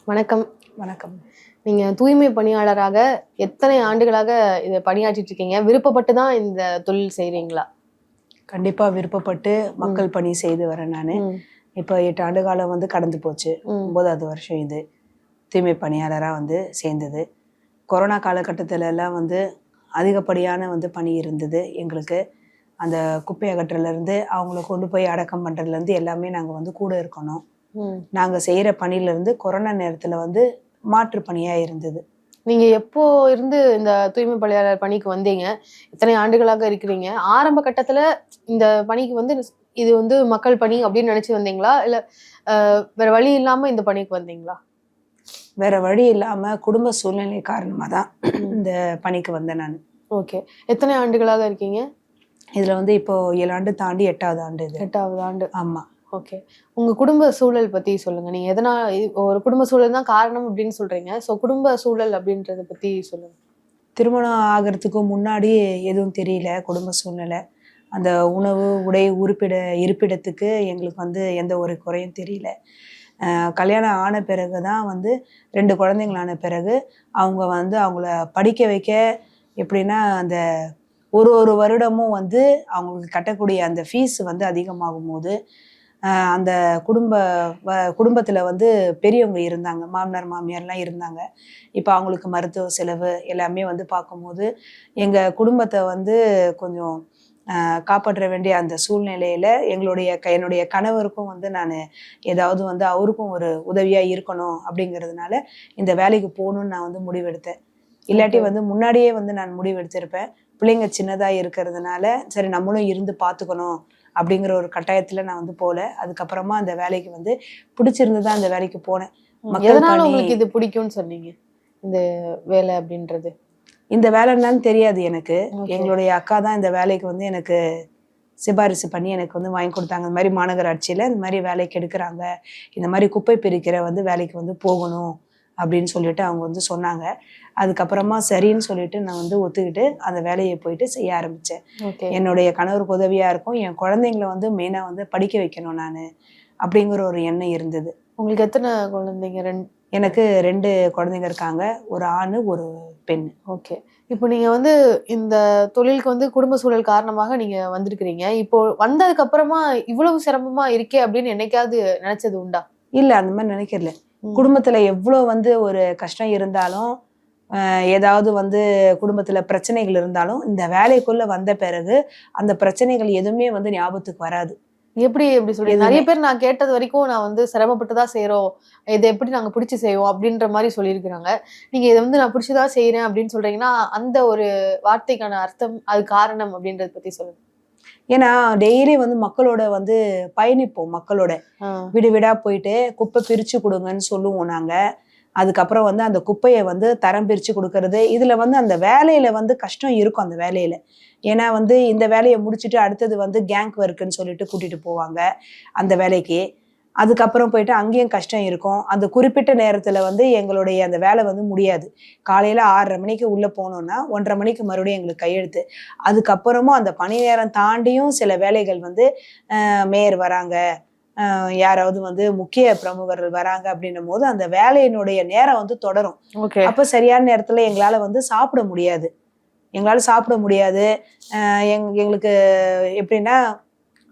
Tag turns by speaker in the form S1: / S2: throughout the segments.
S1: வணக்கம்.
S2: வணக்கம்.
S1: நீங்க தூய்மை பணியாளராக எத்தனை ஆண்டுகளாக இதை பணியாற்றிட்டு இருக்கீங்க? விருப்பப்பட்டு தான் இந்த தொழில் செய்றீங்களா?
S2: கண்டிப்பா விருப்பப்பட்டு மக்கள் பணி செய்து வரேன் நானு. இப்போ 8 ஆண்டு காலம் வந்து கடந்து போச்சு. 9வது வருஷம் இது தூய்மை பணியாளரா வந்து சேர்ந்தது. கொரோனா காலகட்டத்துல எல்லாம் வந்து அதிகப்படியான வந்து பணி இருந்தது எங்களுக்கு. அந்த குப்பை அகற்றலேருந்து அவங்கள கொண்டு போய் அடக்கம் பண்ணுறதுலேருந்து எல்லாமே நாங்கள் வந்து கூட இருக்கணும். நாங்கள் செய்கிற பணியிலேருந்து கொரோனா நேரத்தில் வந்து மாற்று பணியாக இருந்தது.
S1: நீங்க எப்போ இருந்து இந்த தூய்மை பணியாளர் பணிக்கு வந்தீங்க? எத்தனை ஆண்டுகளாக இருக்கிறீங்க? ஆரம்ப கட்டத்துல இந்த பணிக்கு வந்து இது வந்து மக்கள் பணி அப்படின்னு நினைச்சு வந்தீங்களா? இல்ல வேற வழி இல்லாம இந்த பணிக்கு வந்தீங்களா?
S2: வேற வழி இல்லாமல் குடும்ப சூழ்நிலை காரணமாக தான் இந்த பணிக்கு வந்தேன் நான்.
S1: ஓகே. எத்தனை ஆண்டுகளாக இருக்கீங்க?
S2: இதில் வந்து இப்போ 7 ஆண்டு தாண்டி 8வது ஆண்டு இது.
S1: 8வது ஆண்டு.
S2: ஆமாம்.
S1: ஓகே. உங்க குடும்ப சூழல் பத்தி சொல்லுங்க. நீங்க ஒரு குடும்ப சூழல் தான் காரணம் அப்படின்னு சொல்றீங்க. ஸோ குடும்ப சூழல் அப்படின்றத பத்தி சொல்லுங்க.
S2: திருமணம் ஆகிறதுக்கு முன்னாடி எதுவும் தெரியல குடும்ப சூழ்நிலை. அந்த உணவு, உடை, இருப்பிடத்துக்கு எங்களுக்கு வந்து எந்த ஒரு குறையும் தெரியல. கல்யாணம் ஆன பிறகு தான் வந்து 2 குழந்தைங்களான பிறகு அவங்க வந்து அவங்கள படிக்க வைக்க எப்படின்னா, அந்த ஒரு வருடமும் வந்து அவங்களுக்கு கட்டக்கூடிய அந்த ஃபீஸ் வந்து அதிகமாகும் போது அந்த குடும்பத்தில் வந்து பெரியவங்க இருந்தாங்க, மாமனார் மாமியார்லாம் இருந்தாங்க. இப்போ அவங்களுக்கு மருத்துவ செலவு எல்லாமே வந்து பார்க்கும்போது எங்கள் குடும்பத்தை வந்து கொஞ்சம் காப்பாற்ற வேண்டிய அந்த சூழ்நிலையில் என்னுடைய கணவருக்கும் வந்து நான் ஏதாவது வந்து அவருக்கும் ஒரு உதவியாக இருக்கணும் அப்படிங்கிறதுனால இந்த வேலைக்கு போகணுன்னு நான் வந்து முடிவெடுத்தேன். இல்லாட்டி வந்து முன்னாடியே வந்து நான் முடிவெடுத்திருப்பேன். பிள்ளைங்க சின்னதாக இருக்கிறதுனால சரி நம்மளும் இருந்து பார்த்துக்கணும் அப்படிங்கிற ஒரு கட்டாயத்துல நான் வந்து போல. அதுக்கப்புறமா அந்த வேலைக்கு வந்து பிடிச்சிருந்துதான் அந்த வேலைக்கு போனேன்.
S1: எதனால உங்களுக்கு இது பிடிக்கும்னு சொன்னீங்க இந்த வேலை அப்படின்றது?
S2: இந்த வேலை என்னன்னு தெரியாது எனக்கு. எங்களுடைய அக்கா தான் இந்த வேலைக்கு வந்து எனக்கு சிபாரிசு பண்ணி எனக்கு வந்து வாங்கி கொடுத்தாங்க. இந்த மாதிரி மாநகராட்சியில இந்த மாதிரி வேலைக்கு எடுக்கிறாங்க, இந்த மாதிரி குப்பை பிரிக்கிற வந்து வேலைக்கு வந்து போகணும் அப்படின்னு சொல்லிட்டு அவங்க வந்து சொன்னாங்க. அதுக்கப்புறமா சரின்னு சொல்லிட்டு நான் வந்து ஒத்துக்கிட்டு அந்த வேலையை போயிட்டு செய்ய ஆரம்பித்தேன். என்னுடைய கணவருக்கு உதவியாக இருக்கும், என் குழந்தைங்களை வந்து மெயினாக வந்து படிக்க வைக்கணும் நான் அப்படிங்கிற ஒரு எண்ணம் இருந்தது.
S1: உங்களுக்கு எத்தனை குழந்தைங்க?
S2: எனக்கு 2 குழந்தைங்க இருக்காங்க, ஒரு ஆண் ஒரு பெண்.
S1: ஓகே. இப்போ நீங்க வந்து இந்த தொழிலுக்கு வந்து குடும்ப சூழல் காரணமாக நீங்க வந்திருக்கிறீங்க. இப்போ வந்ததுக்கு அப்புறமா இவ்வளவு சிரமமா இருக்கே அப்படின்னு என்னைக்காவது நினைச்சது உண்டா?
S2: இல்ல, அந்த மாதிரி நினைக்கிறல. குடும்பத்துல எவ்வளோ வந்து ஒரு கஷ்டம் இருந்தாலும், ஏதாவது வந்து குடும்பத்துல பிரச்சனைகள் இருந்தாலும் இந்த வேலைக்குள்ள வந்த பிறகு அந்த பிரச்சனைகள் எதுவுமே வந்து ஞாபகத்துக்கு வராது.
S1: எப்படி சொல்றீங்க? நிறைய பேர் நான் கேட்டது வரைக்கும் நான் வந்து சிரமப்பட்டுதான் செய்யறோம், இதை எப்படி நாங்க பிடிச்சு செய்வோம் அப்படின்ற மாதிரி சொல்லியிருக்கிறாங்க. நீங்க இதை வந்து நான் பிடிச்சுதான் செய்யறேன் அப்படின்னு சொல்றீங்கன்னா அந்த ஒரு வார்த்தைக்கான அர்த்தம், அது காரணம் அப்படின்றத பத்தி சொல்லுங்க.
S2: ஏன்னா டெய்லி வந்து மக்களோட வந்து பயணிப்போம். மக்களோட வீடு வீடா போயிட்டு குப்பை பிரிச்சு கொடுங்கன்னு சொல்லுவோம் நாங்க. அதுக்கப்புறம் வந்து அந்த குப்பையை வந்து தரம் பிரிச்சு கொடுக்கறது, இதுல வந்து அந்த வேலையில வந்து கஷ்டம் இருக்கும் அந்த வேலையில. ஏன்னா வந்து இந்த வேலையை முடிச்சுட்டு அடுத்தது வந்து கேங்க் ஒர்க்குன்னு சொல்லிட்டு கூட்டிட்டு போவாங்க அந்த வேலைக்கு. அதுக்கப்புறம் போயிட்டு அங்கேயும் கஷ்டம் இருக்கும். அந்த குறிப்பிட்ட நேரத்துல வந்து எங்களுடைய அந்த வேலை வந்து முடியாது. காலையில 6:30 மணிக்கு உள்ள போனோம்னா 1:30 மணிக்கு மறுபடியும் எங்களுக்கு கையெழுத்து. அதுக்கப்புறமும் அந்த பணி நேரம் தாண்டியும் சில வேலைகள் வந்து மேயர் வராங்க, யாராவது வந்து முக்கிய பிரமுகர்கள் வராங்க அப்படின்னும் போது அந்த வேலையினுடைய நேரம் வந்து தொடரும். அப்ப சரியான நேரத்துல எங்களால வந்து சாப்பிட முடியாது. எங்களுக்கு எப்படின்னா,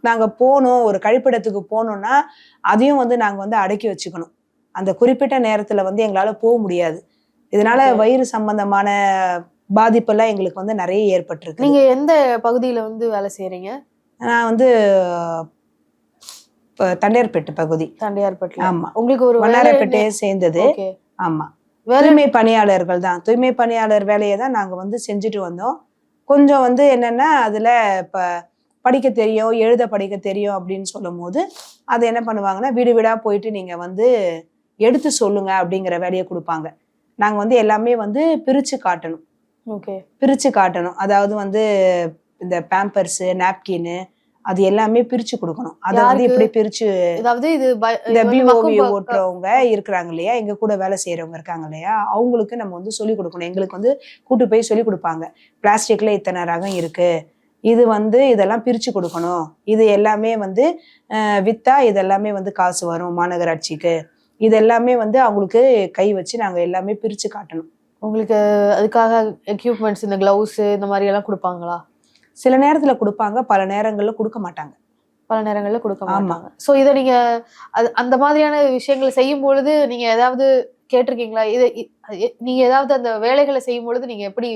S2: நாங்க போனோம் ஒரு கழிப்பிடத்துக்கு போனோம்னா அதையும் வந்து நாங்க வந்து அடக்கி வச்சுக்கணும். அந்த குறிப்பிட்ட நேரத்துல வந்து எங்களால போக முடியாது. இதனால வயிறு சம்பந்தமான பாதிப்பெல்லாம் எங்களுக்கு வந்து நிறைய ஏற்பட்டிருக்கு.
S1: நீங்க எந்த பகுதியில வந்து வேலை செய்யறீங்க?
S2: நான் வந்து தண்டையார்பேட்டை பகுதி.
S1: தண்டையார்பேட்டை.
S2: ஆமா.
S1: உங்களுக்கு ஒரு
S2: வண்ணாரப்பேட்டையே சேர்ந்தது. ஆமா. தூய்மை பணியாளர்கள் தான். தூய்மை பணியாளர் வேலையை தான் நாங்க வந்து செஞ்சுட்டு வந்தோம். கொஞ்சம் வந்து என்னன்னா அதுல படிக்க தெரியும், எழுத படிக்க தெரியும் அப்படின்னு சொல்லும் போது அதை என்ன பண்ணுவாங்கன்னா, வீடு வீடா போயிட்டு நீங்க வந்து எடுத்து சொல்லுங்க அப்படிங்கிற வேலையை கொடுப்பாங்க. நாங்க வந்து எல்லாமே வந்து பிரிச்சு காட்டணும். பிரிச்சு காட்டணும். அதாவது வந்து இந்த பேம்பர்ஸ், நாப்கின் அது எல்லாமே பிரிச்சு கொடுக்கணும். அதை வந்து இப்படி பிரிச்சு, அதாவது இந்த பிஓவி ஓட்டுறவங்க இருக்கிறாங்க இல்லையா, எங்க கூட வேலை செய்யறவங்க இருக்காங்க இல்லையா, அவங்களுக்கு நம்ம வந்து சொல்லிக் கொடுக்கணும். எங்களுக்கு வந்து கூட்டு போய் சொல்லி கொடுப்பாங்க. பிளாஸ்டிக்ல இத்தனை ரகம் இருக்கு, இது வந்து இதெல்லாம் பிரிச்சு கொடுக்கணும், இது எல்லாமே வந்து வித்தா இதெல்லாமே வந்து காசு வரும் மாநகராட்சிக்கு, இது எல்லாமே வந்து அவங்களுக்கு கை வச்சு நாங்க எல்லாமே பிரிச்சு காட்டணும்.
S1: உங்களுக்கு அதுக்காக எக்யூப்மெண்ட்ஸ், இந்த கிளவுஸ் இந்த மாதிரி எல்லாம் கொடுப்பாங்களா?
S2: சில நேரத்துல கொடுப்பாங்க, பல நேரங்கள்ல கொடுக்க மாட்டாங்க.
S1: பல நேரங்கள்ல கொடுக்க மாட்டாங்க. சோ இத நீங்க அந்த மாதிரியான விஷயங்கள் செய்யும் பொழுது நீங்க ஏதாவது கேட்டிருக்கீங்களா? நீங்க ஏதாவது அந்த வேலைகளை செய்யும் பொழுது நீங்க எப்படி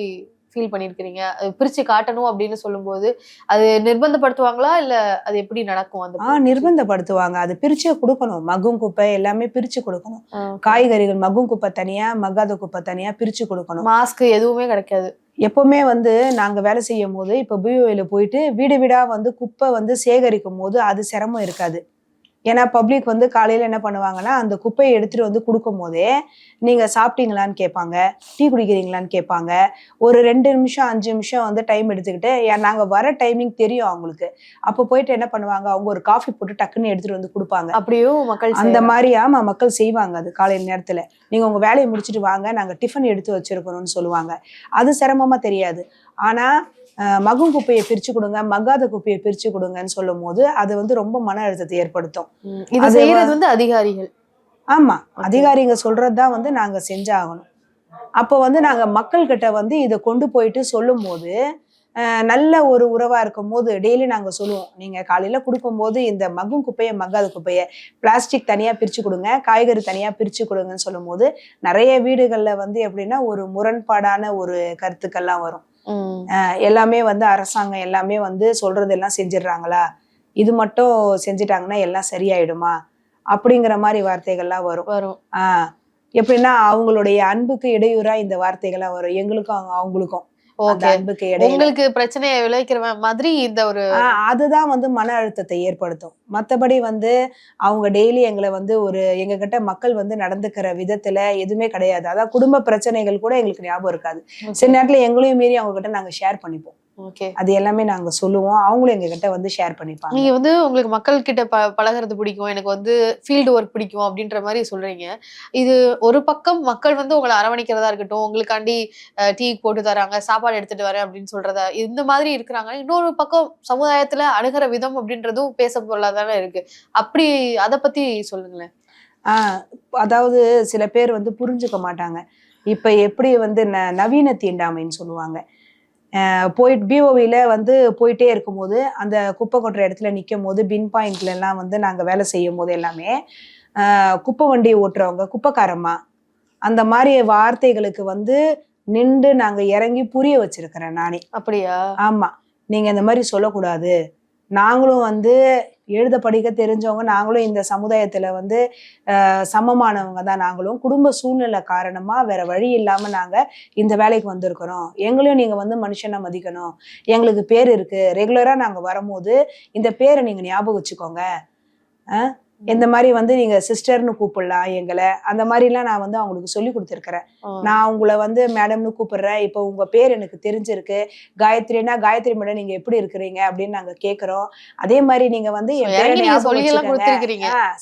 S1: ஃபீல் பண்ணிருக்கீங்க? பிரிச்சு காட்டணும் அப்படின்னு சொல்லும்போது அது நிர்பந்தப்படுத்துவாங்களா, இல்ல அது எப்படி நடக்கும்? அந்த
S2: நிர்பந்தப்படுத்துவாங்க. அது பிரிச்சே கொடுக்கணும். மக்கும் குப்பை எல்லாமே பிரிச்சு கொடுக்கணும். காய்கறிகள் மக்கும் குப்பை தனியா, மக்காத குப்பை தனியா பிரிச்சு கொடுக்கணும்.
S1: மாஸ்க் எதுவுமே கிடைக்காது.
S2: எப்பவுமே வந்து நாங்க வேலை செய்யும் போது இப்ப பிஓல போயிட்டு வீடு வீடா வந்து குப்பை வந்து சேகரிக்கும் போது அது சிரமம் இருக்காது. ஏன்னா பப்ளிக் வந்து காலையில என்ன பண்ணுவாங்கன்னா, அந்த குப்பையை எடுத்துட்டு வந்து கொடுக்கும் போதே நீங்க சாப்பிட்டீங்களான்னு கேட்பாங்க, டீ குடிக்கிறீங்களான்னு கேட்பாங்க. ஒரு 2 நிமிஷம் 5 நிமிஷம் வந்து டைம் எடுத்துக்கிட்டு நாங்க வர டைமிங் தெரியும் அவங்களுக்கு. அப்போ போயிட்டு என்ன பண்ணுவாங்க, அவங்க ஒரு காஃபி போட்டு டக்குன்னு எடுத்துட்டு வந்து கொடுப்பாங்க.
S1: அப்படியும் மக்கள்
S2: அந்த மாதிரி மக்கள் செய்வாங்க. அது காலையில நேரத்துல நீங்க உங்க வேலையை முடிச்சுட்டு வாங்க, நாங்க டிஃபன் எடுத்து வச்சிருக்கணும்னு சொல்லுவாங்க. அது சிரமமா தெரியாது. ஆனா மகும் குப்பையை பிரிச்சு கொடுங்க, மக்காத குப்பையை பிரிச்சு கொடுங்கன்னு சொல்லும் போது அது வந்து ரொம்ப மன அழுத்தத்தை ஏற்படுத்தும்.
S1: இது செய்யறது வந்து அதிகாரிகள்.
S2: ஆமா, அதிகாரிங்க சொல்றதுதான் வந்து நாங்க செஞ்சாகணும். அப்போ வந்து நாங்க மக்கள் கிட்ட வந்து இதை கொண்டு போயிட்டு சொல்லும் போது நல்ல ஒரு உறவா இருக்கும் போது டெய்லி நாங்க சொல்லுவோம், நீங்க காலையில கொடுக்கும் போது இந்த மக்கும் குப்பையை மக்காத குப்பையை பிளாஸ்டிக் தனியா பிரிச்சு கொடுங்க, காய்கறி தனியா பிரிச்சு கொடுங்கன்னு சொல்லும் போது நிறைய வீடுகள்ல வந்து எப்படின்னா ஒரு முரண்பாடான ஒரு கருத்துக்கள்லாம் வரும். எல்லாமே வந்து அரசாங்கம் எல்லாமே வந்து சொல்றதெல்லாம் செஞ்சிடறாங்களா, இது மட்டும் செஞ்சுட்டாங்கன்னா எல்லாம் சரியாயிடுமா அப்படிங்கிற மாதிரி வார்த்தைகள்லாம் வரும். எப்படின்னா அவங்களுடைய அன்புக்கு இடையூறா இந்த வார்த்தைகள்லாம் வரும். எங்களுக்கும் அவங்களுக்கும்
S1: உங்களுக்கு பிரச்சனையை விளைவிக்கிற மாதிரி இந்த ஒரு
S2: அதுதான் வந்து மன அழுத்தத்தை ஏற்படுத்தும். மத்தபடி வந்து அவங்க டெய்லி எங்களை வந்து எங்க கிட்ட மக்கள் வந்து நடந்துக்கிற விதத்துல எதுவுமே கிடையாது. அதான் குடும்ப பிரச்சனைகள் கூட எங்களுக்கு ஞாபகம் இருக்காது. சில நேரத்துல எங்களையும் மீறி அவங்க கிட்ட நாங்க ஷேர் பண்ணிப்போம். அது எல்லாமே நாங்க சொல்லுவோம், அவங்களும் எங்க கிட்ட வந்து ஷேர் பண்ணிப்பாங்க.
S1: நீங்க வந்து உங்களுக்கு மக்கள் கிட்ட பழகிறது பிடிக்கும், எனக்கு வந்து ஃபீல்டு ஒர்க் பிடிக்கும் அப்படின்ற மாதிரி சொல்றீங்க. இது ஒரு பக்கம் மக்கள் வந்து உங்களை அரவணைக்கிறதா இருக்கட்டும், உங்களுக்காண்டி டீ போட்டு தராங்க, சாப்பாடு எடுத்துட்டு வரேன் அப்படின்னு சொல்றதா இந்த மாதிரி இருக்கிறாங்க. இன்னொரு பக்கம் சமுதாயத்துல அணுகிற விதம் அப்படின்றதும் பேச பொருளாதானே இருக்கு. அப்படி அதை பத்தி சொல்லுங்களேன்.
S2: அதாவது சில பேர் வந்து புரிஞ்சுக்க மாட்டாங்க. இப்ப எப்படி வந்து நவீன தீண்டாமைன்னு சொல்லுவாங்க. போயிட்டு பிஓவில வந்து போயிட்டே இருக்கும்போது அந்த குப்பை கொட்டுற இடத்துல நிற்கும் போது பின் பாயிண்ட்ல எல்லாம் வந்து நாங்க வேலை செய்யும் போது எல்லாமே குப்பை வண்டி ஓட்டுறவங்க குப்பைக்காரம்மா அந்த மாதிரி வார்த்தைகளுக்கு வந்து நின்று நாங்க இறங்கி புரிய வச்சிருக்கிறேன் நானே.
S1: அப்படியா?
S2: ஆமா, நீங்க இந்த மாதிரி சொல்லக்கூடாது, நாங்களும் வந்து எழுத படிக்க தெரிஞ்சவங்க, நாங்களும் இந்த சமுதாயத்துல வந்து சமமானவங்க தான். நாங்களும் குடும்ப சூழ்நிலை காரணமா வேற வழி இல்லாம நாங்க இந்த வேலைக்கு வந்திருக்கிறோம். எங்களையும் நீங்க வந்து மனுஷனா மதிக்கணும். எங்களுக்கு பேர் இருக்கு, ரெகுலரா நாங்க வரும்போது இந்த பேரை நீங்க ஞாபகம் வச்சுக்கோங்க. இந்த மாதிரி வந்து நீங்க சிஸ்டர்னு கூப்பிடலாம் எங்களை, அந்த மாதிரிலாம் நான் வந்து அவங்களுக்கு சொல்லி கொடுத்துருக்கிறேன். நான் உங்களை வந்து மேடம்னு கூப்பிடுறேன், இப்போ உங்க பேர் எனக்கு தெரிஞ்சிருக்கு, காயத்ரினா காயத்ரி மேடம் நீங்க எப்படி இருக்கிறீங்க அப்படின்னு நாங்க கேக்குறோம். அதே மாதிரி நீங்க வந்து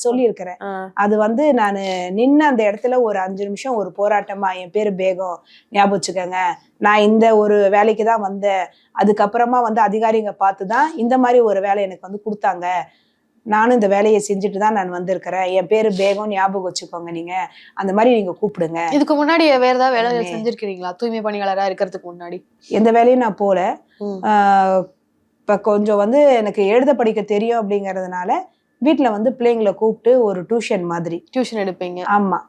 S2: சொல்லியிருக்கிறேன். அது வந்து நான் நின்று அந்த இடத்துல ஒரு 5 நிமிஷம் ஒரு போராட்டமா, என் பேரு பேகம், ஞாபகம் வச்சுக்கோங்க, நான் இந்த ஒரு வேலைக்கு தான் வந்தேன், அதுக்கப்புறமா வந்து அதிகாரிங்க பார்த்துதான் இந்த மாதிரி ஒரு வேலை எனக்கு வந்து கொடுத்தாங்க, நானும் இந்த வேலையை செஞ்சுட்டு தான் நான் வந்திருக்கிறேன், என் பேரு பேகம், ஞாபகம் வச்சுக்கோங்க, நீங்க அந்த மாதிரி நீங்க கூப்பிடுங்க.
S1: இதுக்கு முன்னாடி வேற ஏதாவது வேலைகள் செஞ்சிருக்கீங்களா தூய்மை பணியாளரா இருக்கிறதுக்கு முன்னாடி? எந்த
S2: வேலையும் நான் போல. இப்ப கொஞ்சம் வந்து எனக்கு எழுத படிக்க தெரியும் அப்படிங்கறதுனால வீட்டுல வந்து பிள்ளைங்களை கூப்பிட்டு ஒரு டியூஷன் மாதிரி
S1: டியூஷன் எடுப்பீங்க?
S2: ஆமா,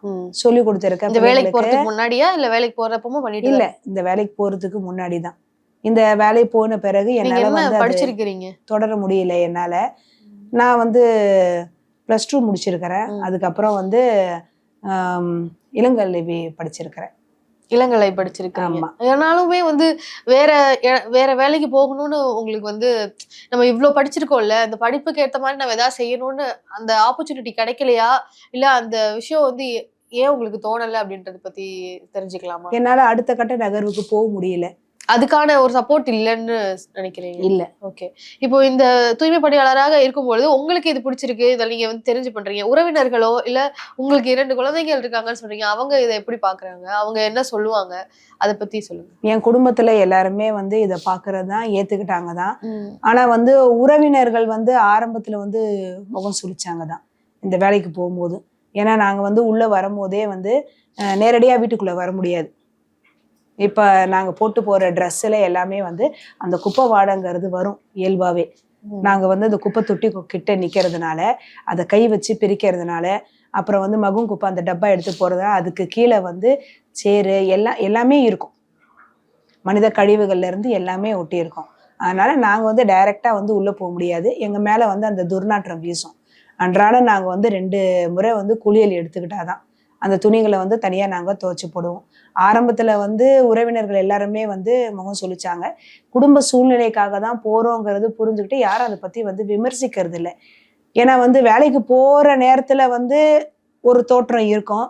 S2: சொல்லி கொடுத்துருக்கேன்.
S1: இந்த வேலைக்கு போறதுக்கு முன்னாடியா இல்ல வேலைக்கு போறப்பவும் பண்ணிட்டு?
S2: இல்ல, இந்த வேலைக்கு போறதுக்கு முன்னாடிதான். இந்த வேலை போன பிறகு என்னால வந்து
S1: படிச்சிருக்கீங்க
S2: தொடர முடியல என்னால. நான் வந்து +2 முடிச்சிருக்கிறேன். அதுக்கப்புறம் வந்து இளங்கல்வி படிச்சிருக்கிறேன்.
S1: இளங்கலை படிச்சிருக்காங்க. ஆனாலுமே வந்து வேற வேற வேலைக்கு போகணும்னு உங்களுக்கு வந்து நம்ம இவ்வளவு படிச்சிருக்கோம்ல, அந்த படிப்புக்கு ஏத்த மாதிரி நம்ம ஏதாவது செய்யணும்னு அந்த ஆப்பர்ச்சுனிட்டி கிடைக்கலையா, இல்ல அந்த விஷயம் வந்து ஏன் உங்களுக்கு தோணல அப்படின்றத பத்தி தெரிஞ்சுக்கலாமா?
S2: என்னால அடுத்த கட்ட நகர்வுக்கு போக முடியல.
S1: அதுக்கான ஒரு சப்போர்ட் இல்லைன்னு நினைக்கிறீங்க?
S2: இல்ல.
S1: ஓகே. இப்போ இந்த தூய்மை பணியாளராக இருக்கும்பொழுது உங்களுக்கு இது பிடிச்சிருக்கு, இதை நீங்க வந்து தெரிஞ்சு பண்றீங்க, உறவினர்களோ இல்ல உங்களுக்கு 2 குழந்தைகள் இருக்காங்கன்னு சொல்றீங்க, அவங்க இதை எப்படி பாக்குறாங்க, அவங்க என்ன சொல்லுவாங்க, அதை பத்தி சொல்லுங்க.
S2: என் குடும்பத்துல எல்லாருமே வந்து இதை பாக்குறதுதான் ஏத்துக்கிட்டாங்க தான். ஆனா வந்து உறவினர்கள் வந்து ஆரம்பத்துல வந்து முகம் சுழிச்சாங்க தான் இந்த வேலைக்கு போகும்போது. ஏன்னா நாங்க வந்து உள்ள வரும்போதே வந்து நேரடியா வீட்டுக்குள்ள வர முடியாது. இப்ப நாங்க போட்டு போற ட்ரெஸ்ல எல்லாமே வந்து அந்த குப்பை வாடைங்கிறது வரும் இயல்பாவே. நாங்க வந்து அந்த குப்பை தொட்டி கிட்ட நிக்கிறதுனால, அதை கை வச்சு பிரிக்கிறதுனால, அப்புறம் வந்து மகும் குப்பை அந்த டப்பா எடுத்து போறதா, அதுக்கு கீழே வந்து சேறு எல்லாமே இருக்கும். மனித கழிவுகள்ல இருந்து எல்லாமே ஒட்டி இருக்கும். அதனால நாங்க வந்து டைரக்டா வந்து உள்ள போக முடியாது. எங்க மேல வந்து அந்த துர்நாற்றம் வீசும். அன்றாடம் நாங்க வந்து 2 முறை வந்து குளியல் எடுத்துக்கிட்டாதான் அந்த துணிகளை வந்து தனியா நாங்க துவைச்சு போடுவோம். ஆரம்பத்துல வந்து உறவினர்கள் எல்லாருமே வந்து முகம் சுளிச்சாங்க. குடும்ப சூழ்நிலைக்காக தான் போறோங்கிறது புரிஞ்சுக்கிட்டு யாரும் அதை பத்தி வந்து விமர்சிக்கிறது இல்லை. ஏன்னா வந்து வேலைக்கு போற நேரத்துல வந்து ஒரு தோற்றம் இருக்கும்.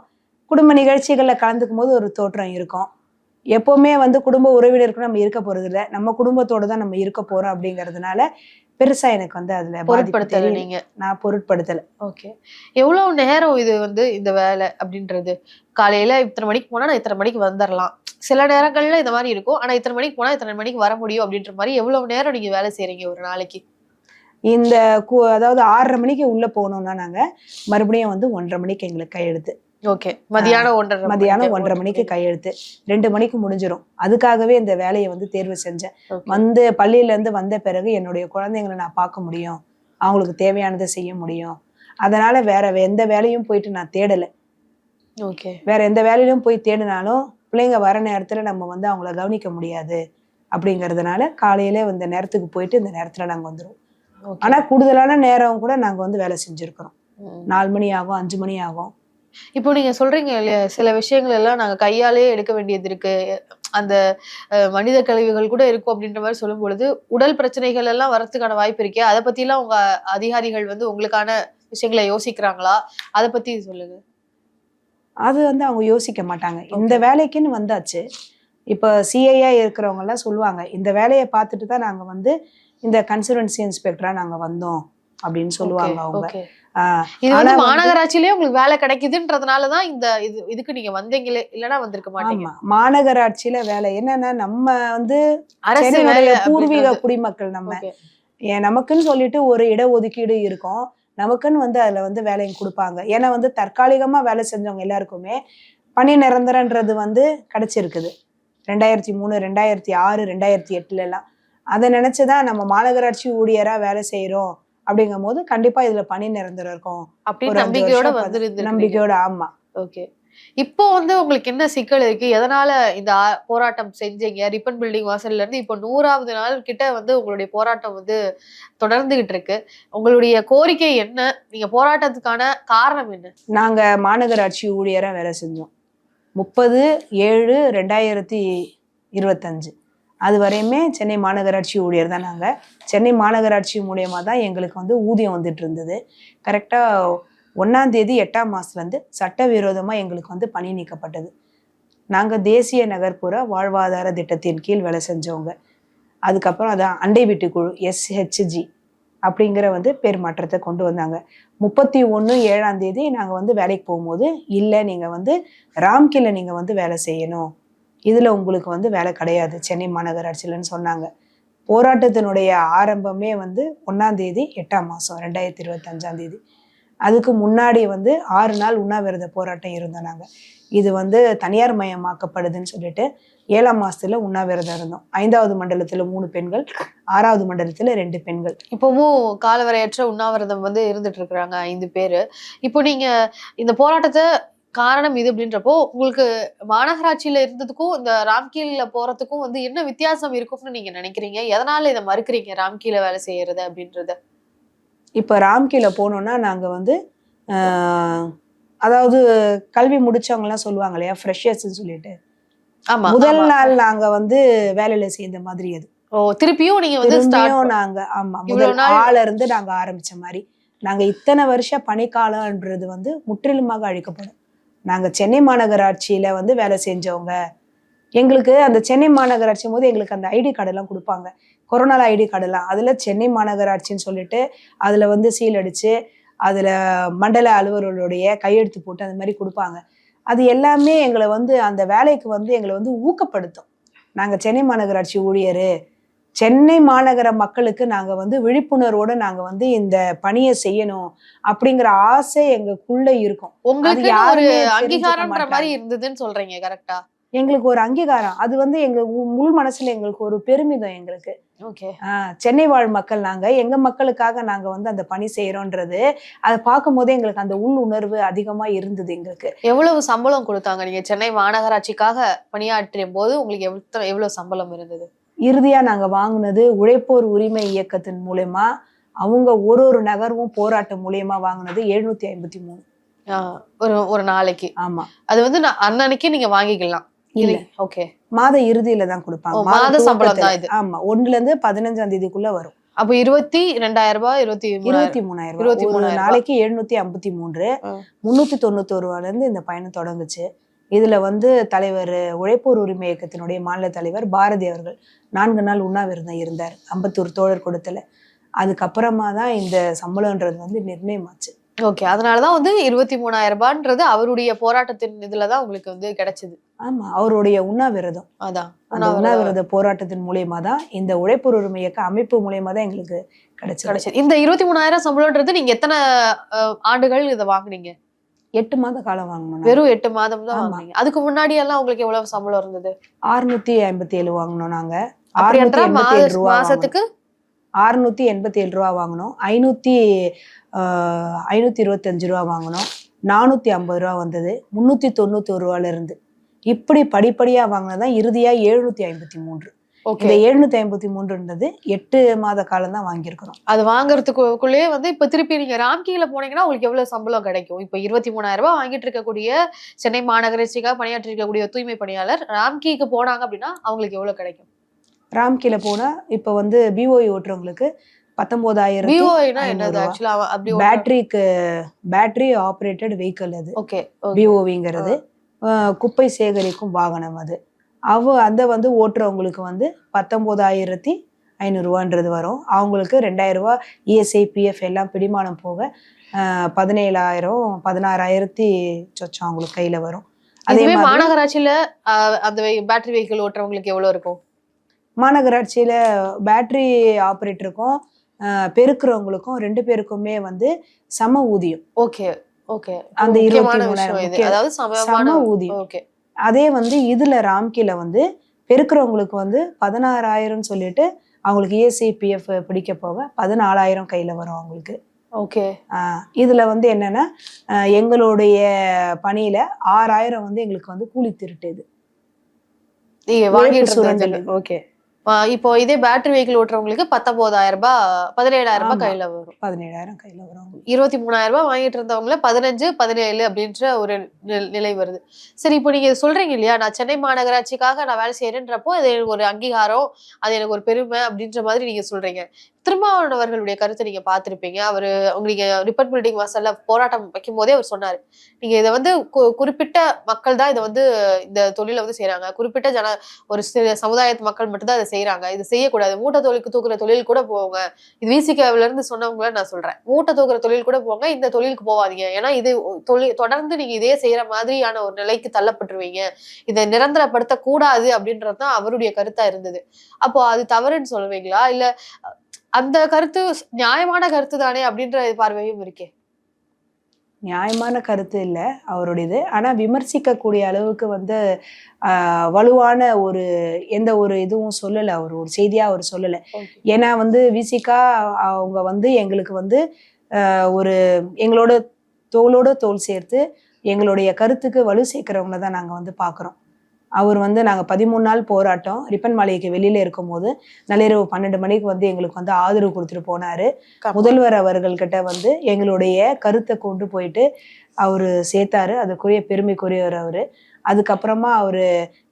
S2: குடும்ப நிகழ்ச்சிகள்ல கலந்துக்கும் போது ஒரு தோற்றம் இருக்கும். எப்பவுமே வந்து குடும்ப உறவினருக்கு நம்ம இருக்க போறது இல்லை. நம்ம குடும்பத்தோட தான் நம்ம இருக்க போறோம் அப்படிங்கிறதுனால பெருசா எனக்கு வந்து அதுல பாதிப்பு
S1: பொருட்படுத்தல
S2: தெரியல.
S1: நீங்க.
S2: நான் பொருட்படுத்தல.
S1: ஓகே. எவ்வளவு நேரம் இது வந்து இந்த வேலை அப்படின்றது? காலையில இத்தனை மணிக்கு போனா நான் இத்தனை மணிக்கு வந்துரலாம். சில நேரங்கள்ல இந்த மாதிரி இருக்கும். ஆனா இத்தனை மணிக்கு போனா இத்தனை மணிக்கு வர முடியும் அப்படின்ற மாதிரி எவ்வளவு நேரம் நீங்க வேலை செய்றீங்க ஒரு நாளைக்கு?
S2: இந்த அதாவது 6:30 மணிக்கு உள்ள போனோம்னா நாங்க மறுபடியும் வந்து 1:30 மணிக்கு எங்களுக்கு கையெழுத்து.
S1: ஓகே. மதியானம் 1:30
S2: மதியானம் 1:30 மணிக்கு கையெழுத்து. 2 மணிக்கு முடிஞ்சிரும். அதுக்காகவே இந்த வேலையை வந்து தேர்வு செஞ்சேன். வந்து பள்ளியில இருந்து வந்த பிறகு என்னுடைய குழந்தைங்களை நான் பார்க்க முடியும். அவங்களுக்கு தேவையானதை செய்ய முடியும். அதனால வேற எந்த வேலையும் போயிட்டு நான் தேடல.
S1: ஓகே. வேற
S2: எந்த வேலையிலும் போய் தேடினாலும் பிள்ளைங்க வர நேரத்துல நம்ம வந்து அவங்கள கவனிக்க முடியாது அப்படிங்கறதுனால காலையில இந்த நேரத்துக்கு போயிட்டு இந்த நேரத்துல நாங்க வந்துருவோம். ஆனா கூடுதலான நேரம் கூட நாங்க வந்து வேலை செஞ்சிருக்கிறோம். 4 மணி ஆகும், 5 மணி ஆகும்.
S1: இப்போ நீங்க சொல்றீங்க இல்லையா, சில விஷயங்கள் எல்லாம் நாங்க கையாலே எடுக்க வேண்டியது இருக்கு. அந்த மனித கழிவுகள் கூட இருக்கும் அப்படின்ற மாதிரி சொல்லும் பொழுது, உடல் பிரச்சனைகள் எல்லாம் வரதுக்கான வாய்ப்பு இருக்கே. அதை பத்தி எல்லாம் உங்க அதிகாரிகள் வந்து உங்களுக்கான விஷயங்களை யோசிக்கிறாங்களா? அதை பத்தி சொல்லுங்க.
S2: அது வந்து அவங்க யோசிக்க மாட்டாங்க. இந்த வேலைக்குன்னு வந்தாச்சு. இப்ப சிஐயா இருக்கிறவங்க எல்லாம் சொல்லுவாங்க, இந்த வேலையை பார்த்துட்டு தான் நாங்க வந்து இந்த கன்சர்வன்சி இன்ஸ்பெக்டரா நாங்க வந்தோம் அப்படின்னு சொல்லுவாங்க அவங்க.
S1: இது வந்து மாநகராட்சியிலேயே உங்களுக்கு வேலை கிடைக்குதுன்றதுனாலதான் இந்த இதுக்கு நீங்க வந்தீங்களே, இல்லைன்னா வந்திருக்க மாட்டீங்க.
S2: மாநகராட்சியில வேலை என்னன்னா நம்ம வந்து பூர்வீக குடிமக்கள் நம்ம. நமக்குன்னு சொல்லிட்டு ஒரு இடஒதுக்கீடு இருக்கும். நமக்குன்னு வந்து அதுல வந்து வேலையும் கொடுப்பாங்க. ஏன்னா வந்து தற்காலிகமா வேலை செஞ்சவங்க எல்லாருக்குமே பணி நிரந்தரன்றது வந்து கிடைச்சிருக்குது. 2003, 2006, 2008 எல்லாம். அதை நினைச்சுதான் நம்ம மாநகராட்சி ஊழியரா வேலை செய்யறோம் அப்படிங்கும் போது கண்டிப்பா இதுல பணி நிரந்தரம் இருக்கும்
S1: அப்படின்னு நம்பிக்கையோட
S2: நம்பிக்கையோட. ஆமா.
S1: ஓகே. இப்போ வந்து உங்களுக்கு என்ன சிக்கல் இருக்கு? எதனால இந்த போராட்டம் செஞ்சீங்க? ரிப்பன் பில்டிங் வாசல்ல இருந்து இப்போ 100வது நாள் கிட்ட வந்து உங்களுடைய போராட்டம் வந்து தொடர்ந்துகிட்டு இருக்கு. உங்களுடைய கோரிக்கை என்ன? நீங்க போராட்டத்துக்கான காரணம் என்ன?
S2: நாங்க மாநகராட்சி ஊழியரா வேலை செஞ்சோம் 30/7/2025. அது வரையுமே சென்னை மாநகராட்சி ஊழியர் தான் நாங்க. சென்னை மாநகராட்சி மூலியமா தான் எங்களுக்கு வந்து ஊதியம் வந்துட்டு இருந்தது. கரெக்டா 1ஆம் தேதி 8ஆம் மாசத்துல இருந்து சட்டவிரோதமா எங்களுக்கு வந்து பணி நீக்கப்பட்டது. நாங்க தேசிய நகர்ப்புற வாழ்வாதார திட்டத்தின் கீழ் வேலை செஞ்சவங்க. அதுக்கப்புறம் அதான் அண்டை வீட்டு குழு SHG அப்படிங்கிற வந்து பேர் மாற்றத்தை கொண்டு வந்தாங்க. 31/7ஆம் தேதி நாங்க வந்து வேலைக்கு போகும்போது, இல்லை நீங்க வந்து ராம்கில நீங்க வந்து வேலை செய்யணும், இதுல உங்களுக்கு வந்து வேலை கிடையாது சென்னை மாநகராட்சியிலன்னு சொன்னாங்க. போராட்டத்தினுடைய ஆரம்பமே வந்து 1ஆம் தேதி 8ஆம் மாசம் 2025ஆம் தேதி. அதுக்கு முன்னாடி வந்து 6 நாள் உண்ணாவிரத போராட்டம் இருந்தோம் நாங்க. இது வந்து தனியார் மயமாக்கப்படுதுன்னு சொல்லிட்டு 7ஆம் மாசத்துல உண்ணாவிரதம் இருந்தோம். 5வது மண்டலத்துல 3 பெண்கள், 6வது மண்டலத்துல 2 பெண்கள்.
S1: இப்பவும் காலவரையற்ற உண்ணாவிரதம் வந்து இருந்துட்டு இருக்கிறாங்க 5 பேரு. இப்போ நீங்க இந்த போராட்டத்தை காரணம் இது அப்படின்றப்போ உங்களுக்கு மாநகராட்சியில இருந்ததுக்கும் இந்த ராம்கீல போறதுக்கும் வந்து என்ன வித்தியாசம் இருக்கும்னு நீங்க நினைக்கிறீங்க? எதனால இதை மறுக்கிறீங்க ராம்கீல வேலை செய்யறது அப்படின்றத?
S2: இப்ப ராம்கீல போனோம்னா நாங்க வந்து அதாவது கல்வி முடிச்சவங்க எல்லாம் சொல்லுவாங்க இல்லையா, ஃப்ரெஷர்ஸ்ன்னு சொல்லிட்டு. முதல் நாள் நாங்க வந்து வேலையில சேர்ந்த மாதிரி அது.
S1: திருப்பியும் நீங்க வந்து
S2: நாங்க முதல் நாள்ல இருந்து நாங்க ஆரம்பிச்ச மாதிரி. நாங்க இத்தனை வருஷ பணிக்காலம்ன்றது வந்து முற்றிலுமாக அழிக்கப்படும். நாங்க சென்னை மாநகராட்சியில வந்து வேலை செஞ்சவங்க. எங்களுக்கு அந்த சென்னை மாநகராட்சி போது எங்களுக்கு அந்த ஐடி கார்டு எல்லாம் கொடுப்பாங்க, கொரோனா ஐடி கார்டு எல்லாம். அதுல சென்னை மாநகராட்சின்னு சொல்லிட்டு அதுல வந்து சீல் அடிச்சு அதுல மண்டல அலுவலருடைய கையெழுத்து போட்டு அந்த மாதிரி கொடுப்பாங்க. அது எல்லாமே எங்களை வந்து அந்த வேலைக்கு வந்து எங்களை வந்து ஊக்கப்படுத்தும். நாங்க சென்னை மாநகராட்சி ஊழியரு, சென்னை மாநகர மக்களுக்கு நாங்க வந்து விழிப்புணர்வோட நாங்க வந்து இந்த பணியை செய்யணும் அப்படிங்கிற ஆசை எங்களுக்குள்ள இருக்கும்.
S1: உங்களுக்கு ஒரு
S2: யாருமே தெரிஞ்சுக்க
S1: அங்கீகாரம்ன்ற மாதிரி
S2: மாட்டாங்க.
S1: இருந்ததுன்னு சொல்றீங்க, கரெக்டா?
S2: எங்களுக்கு ஒரு அங்கீகாரம். அது வந்து எங்க முழு மனசுல எங்களுக்கு ஒரு பெருமிதம் எங்களுக்கு.
S1: ஓகே.
S2: சென்னை வாழ் மக்கள் நாங்க, எங்க மக்களுக்காக நாங்க வந்து அந்த பணி செய்யறோன்றது, அதை பார்க்கும் போதே எங்களுக்கு அந்த உள் உணர்வு அதிகமா இருந்தது எங்களுக்கு.
S1: எவ்வளவு சம்பளம் கொடுத்தாங்க நீங்க சென்னை மாநகராட்சிக்காக பணியாற்றிய போது? உங்களுக்கு எவ்வளவு சம்பளம் இருந்தது?
S2: இறுதியா நாங்க வாங்குனது உழைப்போர் உரிமை இயக்கத்தின் மூலமா, அவங்க ஒரு நகர்வும் போராட்டம் மூலியமா வாங்குனது 753.
S1: ஒரு நாளைக்கு?
S2: ஆமா.
S1: அது வந்து அன்னன்னைக்கு நீங்க வாங்கிக்கலாம்
S2: இல்ல.
S1: ஓகே.
S2: மாத இறுதியில தான் கொடுப்பாங்க.
S1: மாத சம்பளம் தான் இது.
S2: ஆமா, 1ல இருந்து 15ஆம் தேதிக்குள்ள வரும்.
S1: அப்ப 22,000 ரூபாய், 23,000
S2: ஒரு நாளைக்கு 753. 391 ரூபாயில இருந்து இந்த பயணம் தொடங்குச்சு. இதுல வந்து தலைவர் உழைப்போர் உரிமை இயக்கத்தினுடைய மாநில தலைவர் பாரதி அவர்கள் 4 நாள் உண்ணாவிரதம் இருந்தார், அம்பத்தூர் தோழர் கூடத்துல. அதுக்கப்புறமா தான் இந்த சம்பளம்ன்றது வந்து நிர்ணயமாச்சு.
S1: ஓகே. அதனாலதான் வந்து 23,000 ரூபான்றது அவருடைய போராட்டத்தின் இதுலதான் உங்களுக்கு வந்து கிடைச்சது.
S2: ஆமா, அவருடைய உண்ணாவிரதம்.
S1: அதான்
S2: அந்த உண்ணாவிரத போராட்டத்தின் மூலியமா தான், இந்த உழைப்போர் உரிமை இயக்க அமைப்பு மூலியமா தான் எங்களுக்கு கிடைச்சது.
S1: இந்த 23,000 சம்பளம்ன்றது நீங்க எத்தனை ஆண்டுகள் இதை வாங்குனீங்க?
S2: 8 மாத காலம் வாங்கணும்.
S1: வெறும் 8 மாதம் தான் வாங்குனீங்க. அதுக்கு முன்னாடி எல்லாம் உங்களுக்கு எவ்வளவு சம்பளம் இருந்தது?
S2: 657 வாங்கணும் நாங்க.
S1: மாசத்துக்கு
S2: 687 ரூபா வாங்கணும். 525 ரூபா வாங்கணும். 450 ரூபா வந்தது. 391 ரூபால இருந்து இப்படி படிப்படியா வாங்கினதான் இறுதியா 753. இந்த 753ன்றது 8 மாத காலம் தான் வாங்கியிருக்கிறோம்.
S1: அது வாங்குறதுக்குள்ளே வந்து இப்ப திருப்பி நீங்க ராம்கீல போனீங்கன்னா உங்களுக்கு எவ்வளவு சம்பளம் கிடைக்கும்? இப்ப 23,000 ரூபாய் வாங்கிட்டு இருக்கக்கூடிய சென்னை மாநகராட்சிக்காக பணியாற்றி இருக்கக்கூடிய தூய்மை பணியாளர் ராம்கீக்கு போனாங்க அப்படின்னா அவங்களுக்கு எவ்வளவு கிடைக்கும்?
S2: ராம்கீல போனா இப்ப வந்து பிஓஇ ஓட்டுறவங்களுக்கு 19,000. பேட்டரி ஆப்ரேட்டட் வெஹிக்கிள் அது.
S1: ஓகே.
S2: பிஓவிங்கிறது குப்பை சேகரிக்கும் வாகனம் அது. அந்த வந்து ஓட்டுறவங்களுக்கு வந்து 19,500 ரூபான்றது வரும். அவங்களுக்கு 2,000 ரூபாய் இஎஸ்ஐ பிஎஃப் எல்லாம் பிடிமானம் போக 17,000 16,000 சொச்சம் அவங்களுக்கு கையில வரும்.
S1: அதே மாநகராட்சியில அந்த பேட்டரி வெஹிக்கிள் ஓட்டுறவங்களுக்கு எவ்வளவு இருக்கும்?
S2: மாநகராட்சியில பேட்டரி ஆப்ரேட்டருக்கும் பெருக்குறவங்களுக்கும் 2 பேருக்குமே வந்து சம ஊதியம்.
S1: ஓகே. ஓகே.
S2: அந்த 23,000 சம ஊதியம். ஓகே. அதே வந்து இதுல ராம்கீல வந்து பெருக்குறவங்களுக்கு வந்து 16,000 சொல்லிட்டு அவங்களுக்கு இஎஸ்ஐபிஎஃப் பிடிக்க போக 14,000 கையில வரும் அவங்களுக்கு.
S1: ஓகே.
S2: இதுல வந்து என்னன்னா எங்களுடைய பணியில 6,000 வந்து எங்களுக்கு வந்து கூலி திருட்டுது.
S1: ஓகே. இப்போ இதே பேட்டரி வெஹிக்கிள் ஓட்டுறவங்களுக்கு 19,000 ரூபாய் 17,000 ரூபாய் கையில வரும்.
S2: 17,000 கையில வரும்.
S1: 23,000 ரூபாய் வாங்கிட்டு இருந்தவங்கள 15 17 அப்படின்ற ஒரு நிலை வருது. சரி, இப்போ நீங்க சொல்றீங்க இல்லையா, நான் சென்னை மாநகராட்சிக்காக நான் வேலை செய்யறேன்றப்போ அது எனக்கு ஒரு அங்கீகாரம், அது எனக்கு ஒரு பெருமை அப்படின்ற மாதிரி நீங்க சொல்றீங்க. திருமாவளவர்களுடைய கருத்தை நீங்க பார்த்திருப்பீங்க. அவரு உங்களுக்கு ரிப்பன் பில்டிங் வாசல்ல போராட்டம் வைக்கும் போதே அவர் சொன்னாரு, நீங்க இதை வந்து குறிப்பிட்ட மக்கள் தான் இதை வந்து இந்த தொழிலை வந்து செய்யறாங்க, குறிப்பிட்ட ஒரு சமுதாயத்து மக்கள் மட்டும் தான் இதை செய்யறாங்க, இது செய்யக்கூடாது, மூட்டை தூக்குற தொழில் கூட போவாங்க, இது விசிகாவில இருந்து சொன்னவங்கள நான் சொல்றேன், மூட்டை தூக்குற தொழில் கூட போவாங்க, இந்த தொழிலுக்கு போவாதீங்க, ஏன்னா இது தொடர்ந்து நீங்க இதே செய்யற மாதிரியான ஒரு நிலைக்கு தள்ளப்பட்டுருவீங்க, இதை நிரந்தரப்படுத்த கூடாது அப்படின்றதுதான் அவருடைய கருத்தா இருந்தது. அப்போ அது தவறுன்னு சொல்லுவீங்களா, இல்ல அந்த கருத்து நியாயமான கருத்து தானே அப்படின்ற பார்வையும் இருக்கே?
S2: நியாயமான கருத்து இல்ல அவருடையது. ஆனா விமர்சிக்க கூடிய அளவுக்கு வந்து வலுவான ஒரு எந்த ஒரு இதுவும் சொல்லல, அவர் ஒரு செய்தியா அவர் சொல்லல. ஏன்னா வந்து விசிகா அவங்க வந்து எங்களுக்கு வந்து ஒரு எங்களோட தோளோட தோள் சேர்த்து எங்களுடைய கருத்துக்கு வலு சேர்க்கிறவங்கள தான் நாங்க வந்து பாக்குறோம். அவர் வந்து நாங்க 13 நாள் போராட்டம் ரிப்பன் மாளிகைக்கு வெளியில இருக்கும் போது நள்ளிரவு 12 மணிக்கு வந்து எங்களுக்கு வந்து ஆதரவு கொடுத்துட்டு போனாரு. முதல்வர் அவர்கள்கிட்ட வந்து எங்களுடைய கருத்தை கொண்டு போயிட்டு அவரு சேர்த்தாரு. அதுக்குரிய பெருமைக்குரியவர் அவரு. அதுக்கப்புறமா அவரு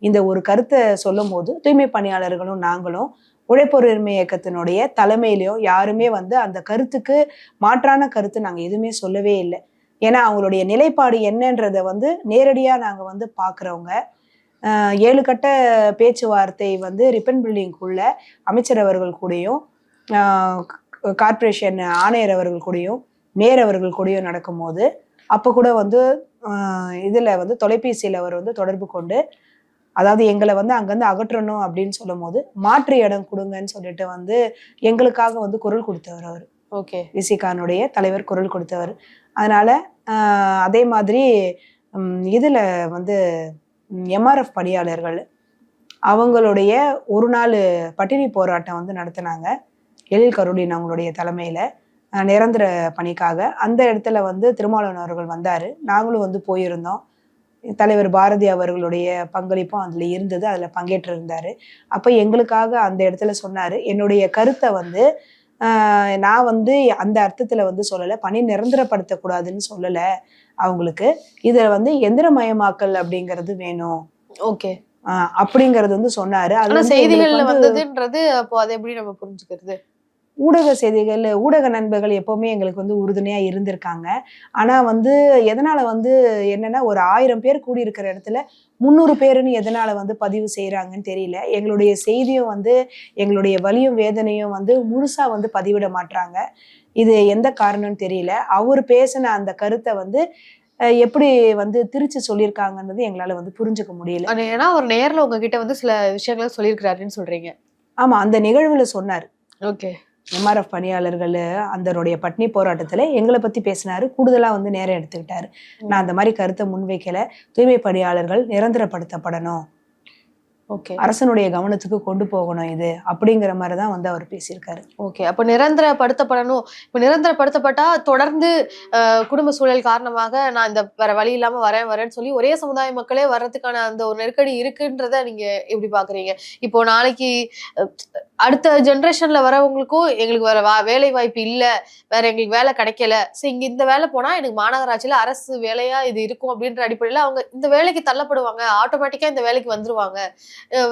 S2: இந்த ஒரு கருத்தை சொல்லும் போது தூய்மை பணியாளர்களும் நாங்களும் உழைப்போர் உரிமை இயக்கத்தினுடைய தலைமையிலையும் யாருமே வந்து அந்த கருத்துக்கு மாற்றான கருத்து நாங்க எதுவுமே சொல்லவே இல்லை. ஏன்னா அவங்களுடைய நிலைப்பாடு என்னன்றத வந்து நேரடியா நாங்க வந்து பாக்குறவங்க. 7 கட்ட பேச்சுவார்த்தை வந்து ரிப்பன் பில்டிங்குள்ள அமைச்சர் அவர்கள் கூடயும் கார்பரேஷன் ஆணையர் அவர்கள் கூடயும் மேயர் அவர்கள் கூடயும் நடக்கும் போது அப்ப கூட வந்து இதுல வந்து தொலைபேசியில் அவர் வந்து தொடர்பு கொண்டு அதாவது எங்களை வந்து அங்கேருந்து அகற்றணும் அப்படின்னு சொல்லும் போது மாற்று இடம் கொடுங்கன்னு சொல்லிட்டு வந்து எங்களுக்காக வந்து குரல் கொடுத்தவர் அவர்.
S1: ஓகே.
S2: விசிகானுடைய தலைவர் குரல் கொடுத்தவர். அதனால அதே மாதிரி இதுல வந்து எம்ஆர்எஃப் பணியாளர்கள் அவங்களுடைய ஒரு நாள் பட்டினி போராட்டம் வந்து நடத்தினாங்க. எழில் கருடின் அவங்களுடைய தலைமையில நிரந்தர பணிக்காக. அந்த இடத்துல வந்து திருமாவளவன் அவர்கள் வந்தாரு. நாங்களும் வந்து போயிருந்தோம். தலைவர் பாரதி அவர்களுடைய பங்களிப்பும் அதுல இருந்தது. அதுல பங்கேற்று இருந்தாரு. அப்ப எங்களுக்காக அந்த இடத்துல சொன்னாரு, என்னுடைய கருத்தை வந்து நான் வந்து அந்த அர்த்தத்துல வந்து சொல்லல, பணி நிரந்தரப்படுத்தக்கூடாதுன்னு சொல்லல அவங்களுக்கு. இத வந்து எந்திரமயமாக்கல் அப்படிங்கிறது வேணும்.
S1: ஓகே.
S2: அப்படிங்கிறது வந்து சொன்னாரு.
S1: ஆனா செய்திகள்ல வந்ததுன்றது அப்போ அதை எப்படி நம்ம புரிஞ்சுக்கிறது?
S2: ஊடக செய்திகள், ஊடக நண்பர்கள் எப்பவுமே எங்களுக்கு வந்து உறுதுணையா இருந்திருக்காங்க. ஆனா வந்து எதனால வந்து என்னன்னா, ஒரு 1000 பேர் கூடி இருக்கிற இடத்துல 300 பேருன்னு எதனால வந்து பதிவு செய்யறாங்கன்னு தெரியல. எங்களுடைய செய்தியும் வந்து எங்களுடைய வலியும் வேதனையும் வந்து முழுசா வந்து பதிவிட மாட்டாங்க. இது எந்த காரணம்னு தெரியல. அவர் பேசின அந்த கருத்தை வந்து எப்படி வந்து திரிச்சு சொல்லியிருக்காங்கன்றது எங்களால வந்து புரிஞ்சுக்க முடியல.
S1: ஏன்னா அவர் நேர்ல உங்ககிட்ட வந்து சில விஷயங்களை சொல்லியிருக்கிறாருன்னு சொல்றீங்க.
S2: ஆமா, அந்த நிகழ்வுல சொன்னாரு.
S1: ஓகே.
S2: எம்ஆர்எஃப் பணியாளர்கள் அதனுடைய பட்டினி போராட்டத்துல எங்களை பத்தி பேசினாரு. கூடுதலா வந்து நேரம் எடுத்துக்கிட்டாரு. நான் அந்த மாதிரி கருத்தை முன்வைக்கல. தூய்மை பணியாளர்கள் நிரந்தரப்படுத்தப்படணும்,
S1: ஓகே,
S2: அரசனுடைய கவனத்துக்கு கொண்டு போகணும் இது அப்படிங்கிற மாதிரிதான் வந்து அவர் பேசியிருக்காரு.
S1: ஓகே. அப்ப நிரந்தரப்படுத்தப்படணும். இப்ப நிரந்தரப்படுத்தப்பட்டா தொடர்ந்து குடும்ப சூழல் காரணமாக நான் இந்த வேற வழி இல்லாம வரேன்னு சொல்லி ஒரே சமுதாய மக்களே வர்றதுக்கான அந்த ஒரு நெருக்கடி இருக்குன்றத நீங்க எப்படி பாக்குறீங்க? இப்போ நாளைக்கு அடுத்த ஜெனரேஷன்ல வரவங்களுக்கும் எங்களுக்கு வேற வேலை வாய்ப்பு இல்ல, வேற எங்களுக்கு வேலை கிடைக்கல, சரி இங்க இந்த வேலை போனா எனக்கு மாநகராட்சியில அரசு வேலையா இது இருக்கும் அப்படின்ற அடிப்படையில அவங்க இந்த வேலைக்கு தள்ளப்படுவாங்க, ஆட்டோமேட்டிக்கா இந்த வேலைக்கு வந்துருவாங்க,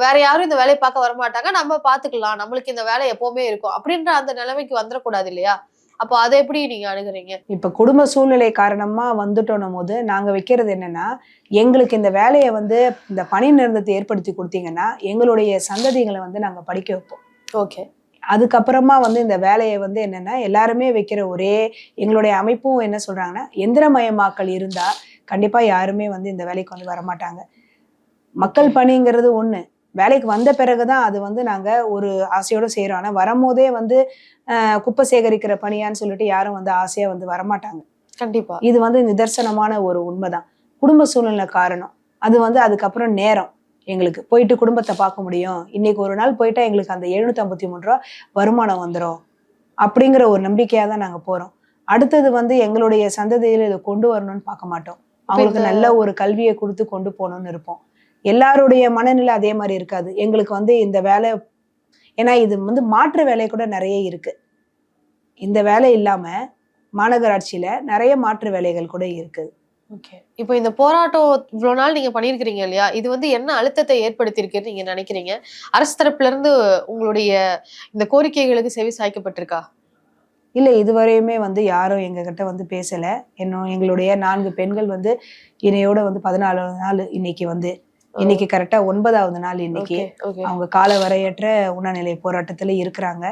S1: வேற யாரும் இந்த வேலையை பார்க்க வரமாட்டாங்க, நம்ம பாத்துக்கலாம், நம்மளுக்கு இந்த வேலை எப்பவுமே இருக்கும் அப்படின்ற அந்த நிலைமைக்கு வந்துடக்கூடாது இல்லையா? அப்போ அதை எப்படி நீங்க அணுகுறீங்க?
S2: இப்ப குடும்ப சூழ்நிலை காரணமா வந்துட்டோம் போது நாங்க வைக்கிறது என்னன்னா, எங்களுக்கு இந்த வேலையை வந்து இந்த பணி நிரந்தரத்தை ஏற்படுத்தி கொடுத்தீங்கன்னா எங்களுடைய சந்ததிகளை வந்து நாங்க படிக்க வைப்போம்.
S1: ஓகே.
S2: அதுக்கப்புறமா வந்து இந்த வேலையை வந்து என்னன்னா எல்லாருமே வைக்கிற ஒரே எங்களுடைய அமைப்பும் என்ன சொல்றாங்கன்னா, எந்திரமயமாக்கல் இருந்தா கண்டிப்பா யாருமே வந்து இந்த வேலைக்கு வந்து வரமாட்டாங்க. மக்கள் பணிங்கிறது ஒண்ணு, வேலைக்கு வந்த பிறகுதான் அது வந்து நாங்க ஒரு ஆசையோட செய்யறோம். ஆனா வரும்போதே வந்து குப்பை சேகரிக்கிற பணியான்னு சொல்லிட்டு யாரும் வந்து ஆசையா வந்து வரமாட்டாங்க.
S1: கண்டிப்பா.
S2: இது வந்து நிதர்சனமான ஒரு உண்மைதான். குடும்ப சூழ்நிலை காரணம். அது வந்து அதுக்கப்புறம் நேரம் எங்களுக்கு போயிட்டு குடும்பத்தை பார்க்க முடியும். இன்னைக்கு ஒரு நாள் போயிட்டா எங்களுக்கு அந்த 753 ரூபா வருமானம் வந்துடும் அப்படிங்கிற ஒரு நம்பிக்கையா தான் நாங்க போறோம். அடுத்தது வந்து எங்களுடைய சந்ததியில இதை கொண்டு வரணும்னு பார்க்க மாட்டோம். அவங்களுக்கு நல்ல ஒரு கல்வியை கொடுத்து கொண்டு போகணும்னு இருப்போம். எல்லாருடைய மனநிலை அதே மாதிரி இருக்காது. எங்களுக்கு வந்து இந்த வேலை, ஏன்னா இது வந்து மாற்று வேலை கூட நிறைய இருக்கு. இந்த வேலை இல்லாம மாநகராட்சியில நிறைய மாற்று வேலைகள் கூட இருக்குது.
S1: ஓகே. இப்போ இந்த போராட்டம் இவ்வளவு நாள் நீங்க பண்ணியிருக்கிறீங்க இல்லையா, இது வந்து என்ன அழுத்தத்தை ஏற்படுத்தியிருக்குன்னு நீங்க நினைக்கிறீங்க? அரசு தரப்புல இருந்து உங்களுடைய இந்த கோரிக்கைகளுக்கு செவி சாய்க்கப்பட்டிருக்கா?
S2: இல்ல, இதுவரையுமே வந்து யாரும் எங்க கிட்ட வந்து பேசல. எங்களுடைய 4 பெண்கள் வந்து இணையோட வந்து 14வது நாள் இன்னைக்கு வந்து, இன்னைக்கு கரெக்டா 9வது நாள் இன்னைக்கு அவங்க கால வரையற்ற உண்ணாநிலை போராட்டத்துல இருக்கிறாங்க.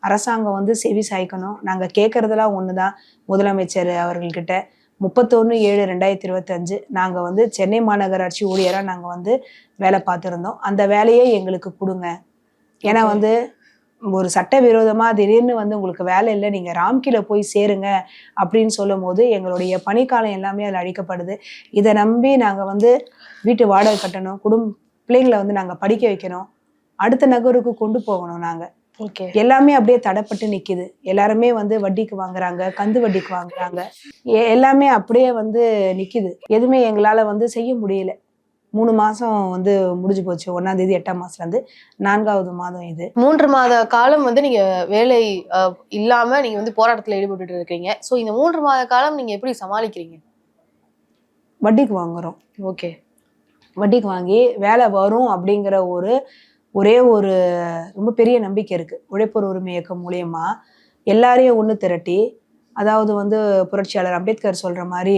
S2: அரசாங்கம் வந்து செவி சாய்க்கணும். நாங்க கேட்கறதெல்லாம் ஒண்ணுதான். முதலமைச்சர் அவர்கள்கிட்ட 31/7/2025 நாங்க வந்து சென்னை மாநகராட்சி ஊழியரா நாங்க வந்து வேலை பார்த்திருந்தோம். அந்த வேலையே எங்களுக்கு கொடுங்க. ஏன்னா வந்து ஒரு சட்டவிரோதமா திடீர்னு வந்து உங்களுக்கு வேலை இல்லை, நீங்க ராம்கில போய் சேருங்க அப்படின்னு சொல்லும் போது எங்களுடைய பணிக்காலம் எல்லாமே அதில் அழிக்கப்படுது. இதை நம்பி நாங்க வந்து வீட்டு வாடகை கட்டணும், பிள்ளைங்களை வந்து நாங்க படிக்க வைக்கணும், அடுத்த நகருக்கு கொண்டு போகணும். நாங்க எல்லாமே அப்படியே தடைப்பட்டு நிக்குது. எல்லாருமே வந்து வட்டிக்கு வாங்குறாங்க, கந்து வட்டிக்கு வாங்குறாங்க, எல்லாமே அப்படியே வந்து நிக்குது. எதுவுமே எங்களால வந்து செய்ய முடியல. 3 மாசம் வந்து முடிஞ்சு போச்சு. 1ஆம் தேதி 8ஆம் மாசத்துல இருந்து 4வது மாதம் இது.
S1: 3 மாத காலம் வந்து நீங்க வேலை இல்லாம நீங்க வந்து போராட்டத்துல ஈடுபட்டு இருக்கீங்க. சோ இந்த 3 மாத காலம் நீங்க எப்படி சமாளிக்கிறீங்க?
S2: வட்டிக்கு வாங்குறோம்.
S1: ஓகே.
S2: வட்டிக்கு வாங்கி வேலை வரும் அப்படிங்கிற ஒரே ஒரு ரொம்ப பெரிய நம்பிக்கை இருக்கு. உழைப்போர் உரிமை இயக்கம் மூலியமா எல்லாரையும் ஒண்ணு திரட்டி, அதாவது வந்து புரட்சியாளர் அம்பேத்கர் சொல்ற மாதிரி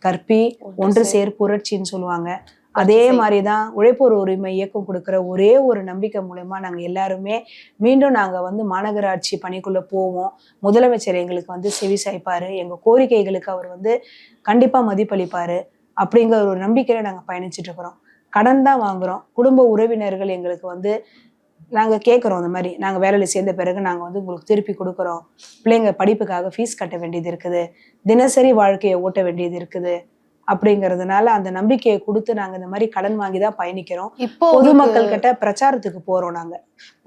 S2: கற்பி ஒன்று சேர் புரட்சின்னு சொல்லுவாங்க. அதே மாதிரிதான் உழைப்போர் உரிமை இயக்கம் கொடுக்கிற ஒரே ஒரு நம்பிக்கை மூலமா நாங்க எல்லாருமே மீண்டும் நாங்க வந்து மாநகராட்சி பணிக்குள்ள போவோம். முதலமைச்சர் எங்களுக்கு வந்து செவி சாய்ப்பாரு, எங்க கோரிக்கைகளுக்கு அவர் வந்து கண்டிப்பா மதிப்பளிப்பாரு அப்படிங்கிற ஒரு நம்பிக்கையில நாங்க பயணிச்சுட்டு இருக்கிறோம். கடன் தான் வாங்குறோம். குடும்ப உறவினர்கள் எங்களுக்கு வந்து நாங்க கேட்குறோம், இந்த மாதிரி நாங்க வேலையில சேர்ந்த பிறகு நாங்க வந்து உங்களுக்கு திருப்பி கொடுக்குறோம், பிள்ளைங்க படிப்புக்காக ஃபீஸ் கட்ட வேண்டியது இருக்குது, தினசரி வாழ்க்கையை ஓட்ட வேண்டியது இருக்குது அப்படிங்கிறதுனால அந்த நம்பிக்கையை கொடுத்து நாங்க இந்த மாதிரி கடன் வாங்கி தான் பயணிக்கிறோம்.
S1: இப்போ
S2: பொதுமக்கள் கிட்ட பிரச்சாரத்துக்கு போறோம். நாங்க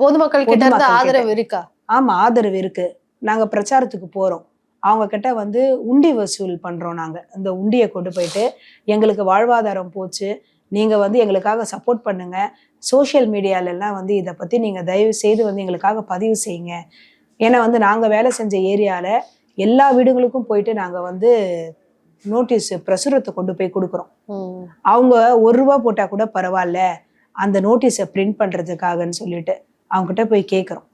S1: பொதுமக்கள் கிட்ட இருந்து
S2: பொதுமக்கள் கிட்ட
S1: ஆதரவு இருக்கா?
S2: ஆமா, ஆதரவு இருக்கு. நாங்க பிரச்சாரத்துக்கு போறோம். அவங்க கிட்ட வந்து உண்டி வசூல் பண்றோம். நாங்க இந்த உண்டியை கொண்டு போயிட்டு, எங்களுக்கு வாழ்வாதாரம் போச்சு, நீங்க வந்து எங்களுக்காக சப்போர்ட் பண்ணுங்க, சோசியல் மீடியால எல்லாம் வந்து இதை பத்தி நீங்க தயவு செய்து வந்து எங்களுக்காக பதிவு செய்யுங்க. ஏன்னா வந்து நாங்க வேலை செஞ்ச ஏரியால எல்லா வீடுகளுக்கும் போயிட்டு நாங்க வந்து நோட்டீஸ் பிரசுரத்தை கொண்டு போய் கொடுக்குறோம். அவங்க ₹1 போட்டா கூட பரவாயில்ல, அந்த நோட்டீஸை பிரிண்ட் பண்றதுக்காகன்னு சொல்லிட்டு அவங்க கிட்ட போய் கேட்குறோம்.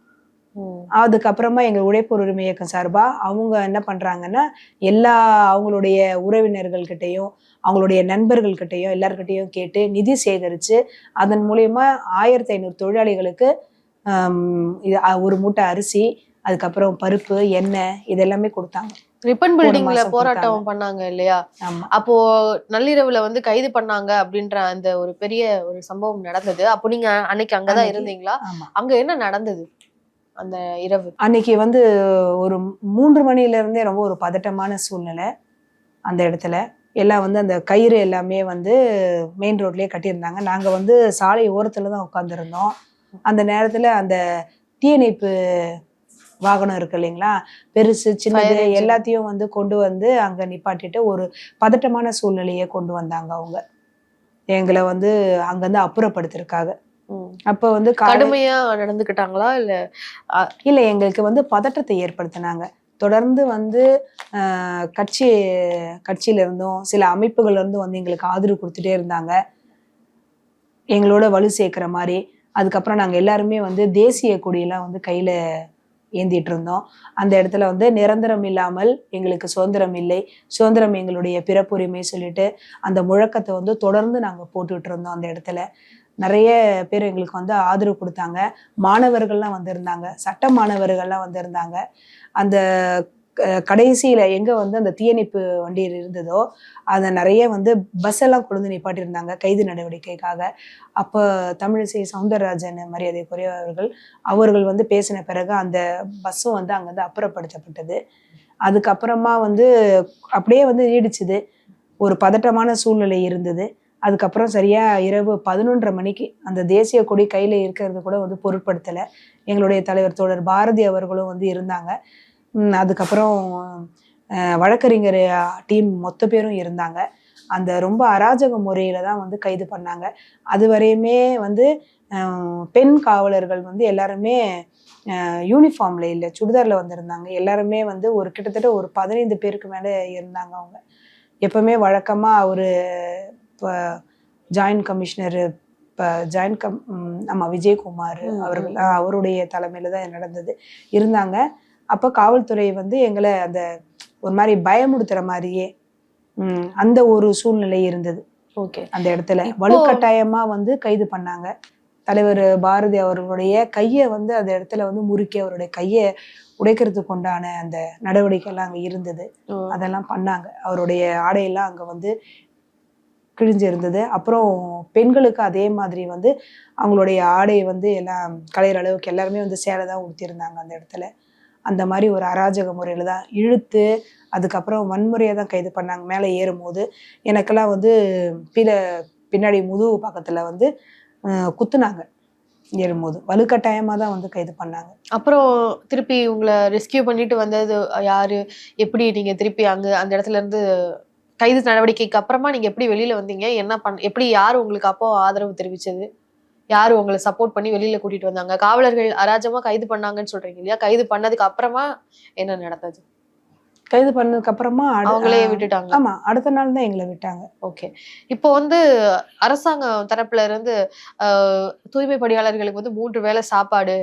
S2: அதுக்கப்புறமா எங்க உழைப்பு உரிமை இயக்கம் சார்பா அவங்க என்ன பண்றாங்கன்னா, எல்லா அவங்களுடைய உறவினர்கள் கிட்டையும் அவங்களுடைய நண்பர்கள் கிட்டையும் எல்லார்கிட்டையும் கேட்டு நிதி சேகரிச்சு அதன் மூலியமா 1500 தொழிலாளிகளுக்கு ஒரு மூட்டை அரிசி, அதுக்கப்புறம் பருப்பு, எண்ணெய் இதெல்லாமே கொடுத்தாங்க.
S1: ரிப்பன் பில்டிங்ல போராட்டம் பண்ணாங்க இல்லையா? அப்போ நள்ளிரவுல வந்து கைது பண்ணாங்க அப்படின்ற அந்த ஒரு பெரிய ஒரு சம்பவம் நடந்தது. அப்போ நீங்க அன்னைக்கு அங்கதான் இருந்தீங்களா? அங்க என்ன நடந்தது அந்த இரவு? அன்னைக்கு
S2: வந்து ஒரு 3 மணில இருந்தே ரொம்ப ஒரு பதட்டமான சூழ்நிலை அந்த இடத்துல. எல்லாம் வந்து அந்த கயிறு எல்லாமே வந்து மெயின் ரோட்லயே கட்டியிருந்தாங்க. நாங்க வந்து சாலை ஓரத்துல தான் உட்காந்துருந்தோம். அந்த நேரத்துல அந்த தீயணைப்பு வாகனம் இருக்கு இல்லைங்களா, பெருசு சின்னது எல்லாத்தையும் வந்து கொண்டு வந்து அங்க நிப்பாட்டிட்டு ஒரு பதட்டமான சூழ்நிலையை கொண்டு வந்தாங்க அவங்க, எங்களை வந்து அங்கிருந்து அப்புறப்படுத்திருக்காங்க. அப்ப வந்து
S1: கடுமையா நடந்துக்கிட்டாங்களா?
S2: இல்ல எங்களுக்கு வந்து பதட்டத்தை ஏற்படுத்தினாங்க. தொடர்ந்து வந்து கட்சியில இருந்தும் சில அமைப்புகள்ல இருந்தும் வந்து எங்களுக்கு ஆதரவு கொடுத்துட்டே இருந்தாங்க, எங்களோட வலு சேர்க்கிற மாதிரி. அதுக்கப்புறம் நாங்க எல்லாருமே வந்து தேசிய கொடியெல்லாம் வந்து கையில ஏந்திட்டு இருந்தோம். அந்த இடத்துல வந்து நிரந்தரம் இல்லாமல் எங்களுக்கு சுதந்திரம் இல்லை, சுதந்திரம் எங்களுடைய பிறப்புரிமை சொல்லிட்டு அந்த முழக்கத்தை வந்து தொடர்ந்து நாங்க போட்டுட்டு இருந்தோம். அந்த இடத்துல நிறைய பேர் எங்களுக்கு வந்து ஆதரவு கொடுத்தாங்க. மாணவர்கள்லாம் வந்திருந்தாங்க, சட்ட மாணவர்கள்லாம் வந்திருந்தாங்க. அந்த கடைசியில எங்க வந்து அந்த தீயணைப்பு வண்டி இருந்ததோ அதை நிறைய வந்து பஸ் எல்லாம் கொண்டு நிப்பாட்டியிருந்தாங்க கைது நடவடிக்கைக்காக. அப்போ தமிழிசை சவுந்தரராஜன் மரியாதைக்குரிய அவர்கள் வந்து பேசின பிறகு அந்த பஸ்ஸும் வந்து அங்கேருந்து அப்புறப்படுத்தப்பட்டது. அதுக்கப்புறமா வந்து அப்படியே வந்து நீடிச்சுது, ஒரு பதட்டமான சூழ்நிலை இருந்தது. அதுக்கப்புறம் சரியா இரவு 11:30 மணிக்கு அந்த தேசிய கொடி கையில இருக்கிறது கூட வந்து பொருட்படுத்தலை. எங்களுடைய தலைவர் தோழர் பாரதி அவர்களும் வந்து இருந்தாங்க. அதுக்கப்புறம் வழக்கறிஞர் டீம் மொத்த பேரும் இருந்தாங்க. அந்த ரொம்ப அராஜக முறையில தான் வந்து கைது பண்ணாங்க. அது வரையுமே வந்து பெண் காவலர்கள் வந்து எல்லாருமே யூனிஃபார்ம்ல இல்லை, சுடிதார்ல வந்திருந்தாங்க. எல்லாருமே வந்து ஒரு கிட்டத்தட்ட ஒரு 15 பேருக்கு மேலே இருந்தாங்க. அவங்க எப்பவுமே வழக்கமா அவரு இப்போ ஜாயின்ட் கமிஷனர் நம்ம விஜயகுமார் அவர்கள் அவருடைய தலைமையில தான் நடந்தது இருந்தாங்க. அப்போ காவல்துறை வந்து எங்களை அந்த ஒரு மாதிரி பயமுடுத்துற மாதிரியே அந்த ஒரு சூழ்நிலை இருந்தது.
S1: ஓகே,
S2: அந்த இடத்துல வலுக்கட்டாயமா வந்து கைது பண்ணாங்க. தலைவர் பாரதி அவர்களுடைய கையை வந்து அந்த இடத்துல வந்து முறுக்கி அவருடைய கையை உடைக்கிறதுக்கு உண்டான அந்த நடவடிக்கை எல்லாம் அங்க இருந்தது. அதெல்லாம் பண்ணாங்க. அவருடைய ஆடையெல்லாம் அங்க வந்து கிழிஞ்சிருந்தது. அப்புறம் பெண்களுக்கு அதே மாதிரி வந்து அவங்களுடைய ஆடையை வந்து எல்லாம் களையிற அளவுக்கு எல்லாருமே வந்து சேலை தான் உடுத்திருந்தாங்க அந்த இடத்துல. அந்த மாதிரி ஒரு அராஜக முறையில தான் இழுத்து அதுக்கப்புறம் வன்முறையை தான் கைது பண்ணாங்க. மேலே ஏறும்போது எனக்கெல்லாம் வந்து பின்னாடி முதுகு பக்கத்துல வந்து குத்துனாங்க ஏறும்போது. வலுக்கட்டாயமா தான் வந்து கைது பண்ணாங்க.
S1: அப்புறம் திருப்பி உங்களை ரெஸ்கியூ பண்ணிட்டு வந்தது யாரு? எப்படி நீங்க திருப்பி அந்த இடத்துல இருந்து கைது நடவடிக்கைக்கு அப்புறமா நீங்க எப்படி வெளியில வந்தீங்க? எப்படி யாரு உங்களுக்கு அப்போ ஆதரவு தெரிவிச்சது? யாரு உங்களை சப்போர்ட் பண்ணி வெளியில கூட்டிட்டு வந்தாங்க? காவலர்கள் அராஜகமா கைது பண்ணாங்கன்னு சொல்றீங்க இல்லையா? கைது பண்ணதுக்கு அப்புறமா என்ன நடந்தது?
S2: கைது பண்ணதுக்கு அப்புறமா
S1: அவங்களே விட்டுட்டாங்க.
S2: ஆமா, அடுத்த நாள் தான் எங்களை விட்டாங்க.
S1: ஓகே. இப்போ வந்து அரசாங்கம் தரப்புல இருந்து தூய்மை பணியாளர்களுக்கு வந்து 3 வேளை சாப்பாடு,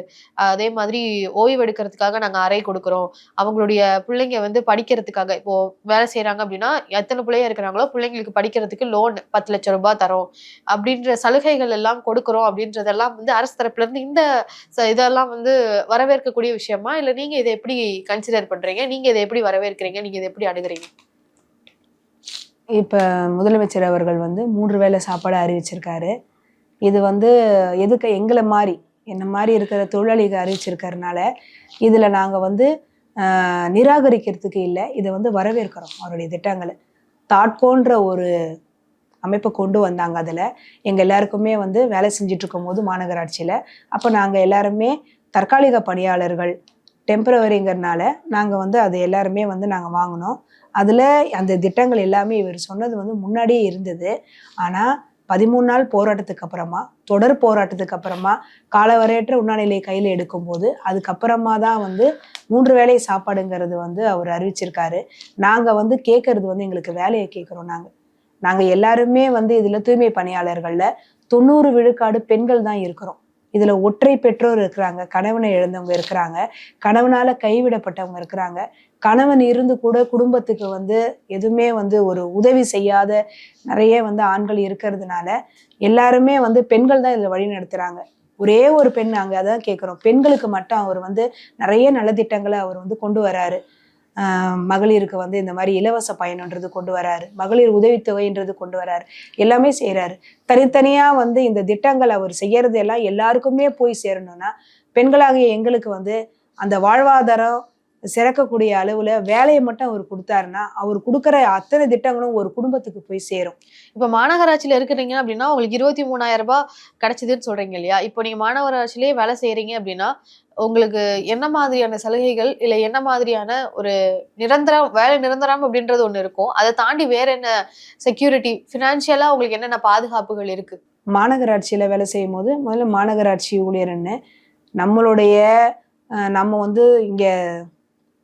S1: அதே மாதிரி ஓய்வு எடுக்கிறதுக்காக நாங்க அறை கொடுக்குறோம், அவங்களுடைய பிள்ளைங்க வந்து படிக்கிறதுக்காக இப்போ வேலை செய்யறாங்க அப்படின்னா எத்தனை பிள்ளைங்க இருக்கிறாங்களோ பிள்ளைங்களுக்கு படிக்கிறதுக்கு லோன் 10 லட்சம் ரூபாய் தரோம் அப்படின்ற சலுகைகள் எல்லாம் கொடுக்குறோம் அப்படின்றதெல்லாம் வந்து அரசு தரப்புல இருந்து இந்த இதெல்லாம் வந்து வரவேற்கக்கூடிய விஷயமா? இல்ல நீங்க இதை எப்படி கன்சிடர் பண்றீங்க? நீங்க இதை எப்படி வரவேற்கிறீங்க? நீங்க இதை எப்படி அணுகுறீங்க?
S2: இப்ப முதலமைச்சர் அவர்கள் வந்து 3 வேளை சாப்பாடு அறிவிச்சிருக்காரு. இது வந்து எதுக்கு எங்கள மாரி என்ன மாரி இருக்கிற தொழிலாளிக அறிவிச்சிருக்கறனால, இதுல நாங்க வந்து நிராகரிக்கிறதுக்கு இல்ல. இத வந்து வரவேற்கிறோம் அவருடைய திட்டங்கள. தாட்கோன்ற ஒரு அமைப்ப கொண்டு வந்தாங்க அதுல. எங்க எல்லாருக்குமே வந்து வேலை செஞ்சுட்டு இருக்கும்போது மாநகராட்சியில. அப்ப நாங்க எல்லாருமே தற்காலிக பணியாளர்கள், டெம்பரவரிங்கிறனால நாங்க வந்து அது எல்லாருமே வந்து நாங்க வாங்குனோம். அதுல அந்த திட்டங்கள் எல்லாமே இவர் சொன்னது வந்து முன்னாடியே இருந்தது. ஆனா 13 நாள் போராட்டத்துக்கு அப்புறமா, தொடர் போராட்டத்துக்கு அப்புறமா, காலவரையற்ற உண்ணாநிலை கையில எடுக்கும்போது, அதுக்கப்புறமா தான் வந்து 3 வேளை சாப்பாடுங்கிறது வந்து அவர் அறிவிச்சிருக்காரு. நாங்க வந்து கேட்கறது வந்து எங்களுக்கு வேலைய கேட்கிறோம் நாங்க. நாங்க எல்லாருமே வந்து இதுல தூய்மை பணியாளர்கள்ல 90 விழுக்காடு பெண்கள் தான் இருக்கிறோம். இதுல ஒற்றை பெற்றோர் இருக்கிறாங்க, கணவனை இழந்தவங்க இருக்கிறாங்க, கணவனால கைவிடப்பட்டவங்க இருக்கிறாங்க, கணவன் இருந்து கூட குடும்பத்துக்கு வந்து எதுவுமே வந்து ஒரு உதவி செய்யாத நிறைய வந்து ஆண்கள் இருக்கிறதுனால எல்லாருமே வந்து பெண்கள் தான் இதுல வழி நடத்துறாங்க. ஒரே ஒரு பெண் நாங்க அதான் கேட்கிறோம். பெண்களுக்கு மட்டும் அவர் வந்து நிறைய நலத்திட்டங்களை அவர் வந்து கொண்டு வராரு. மகளிருக்கு வந்து இந்த மாதிரி இலவச பயணம்ன்றது கொண்டு வராரு, மகளிர் உதவித்தொகைன்றது கொண்டு வராரு, எல்லாமே செய்யறாரு. தனித்தனியா வந்து இந்த திட்டங்கள் அவர் செய்யறது எல்லாம் எல்லாருக்குமே போய் சேரணும்னா பெண்களாகிய எங்களுக்கு வந்து அந்த வாழ்வாதாரம் சிறக்கக்கூடிய அளவுல வேலையை மட்டும் அவர் கொடுத்தாருன்னா அவர் கொடுக்குற அத்தனை திட்டங்களும் ஒரு குடும்பத்துக்கு போய் சேரும்.
S1: இப்ப மாநகராட்சியில இருக்கிறீங்க அப்படின்னா உங்களுக்கு 23,000 ரூபாய் கிடைச்சதுன்னு சொல்றீங்க இல்லையா? இப்போ நீங்க மாநகராட்சியிலேயே வேலை செய்யறீங்க அப்படின்னா உங்களுக்கு என்ன மாதிரியான சலுகைகள் இல்ல என்ன மாதிரியான ஒரு வேலை நிரந்தரம் அப்படின்றது ஒண்ணு இருக்கும். அதை தாண்டி வேற என்ன செக்யூரிட்டி பினான்சியலா உங்களுக்கு என்னென்ன பாதுகாப்புகள் இருக்கு?
S2: மாநகராட்சியில வேலை செய்யும் போது முதல்ல மாநகராட்சி ஊழியர்ன்னு நம்மளுடைய நம்ம வந்து இங்க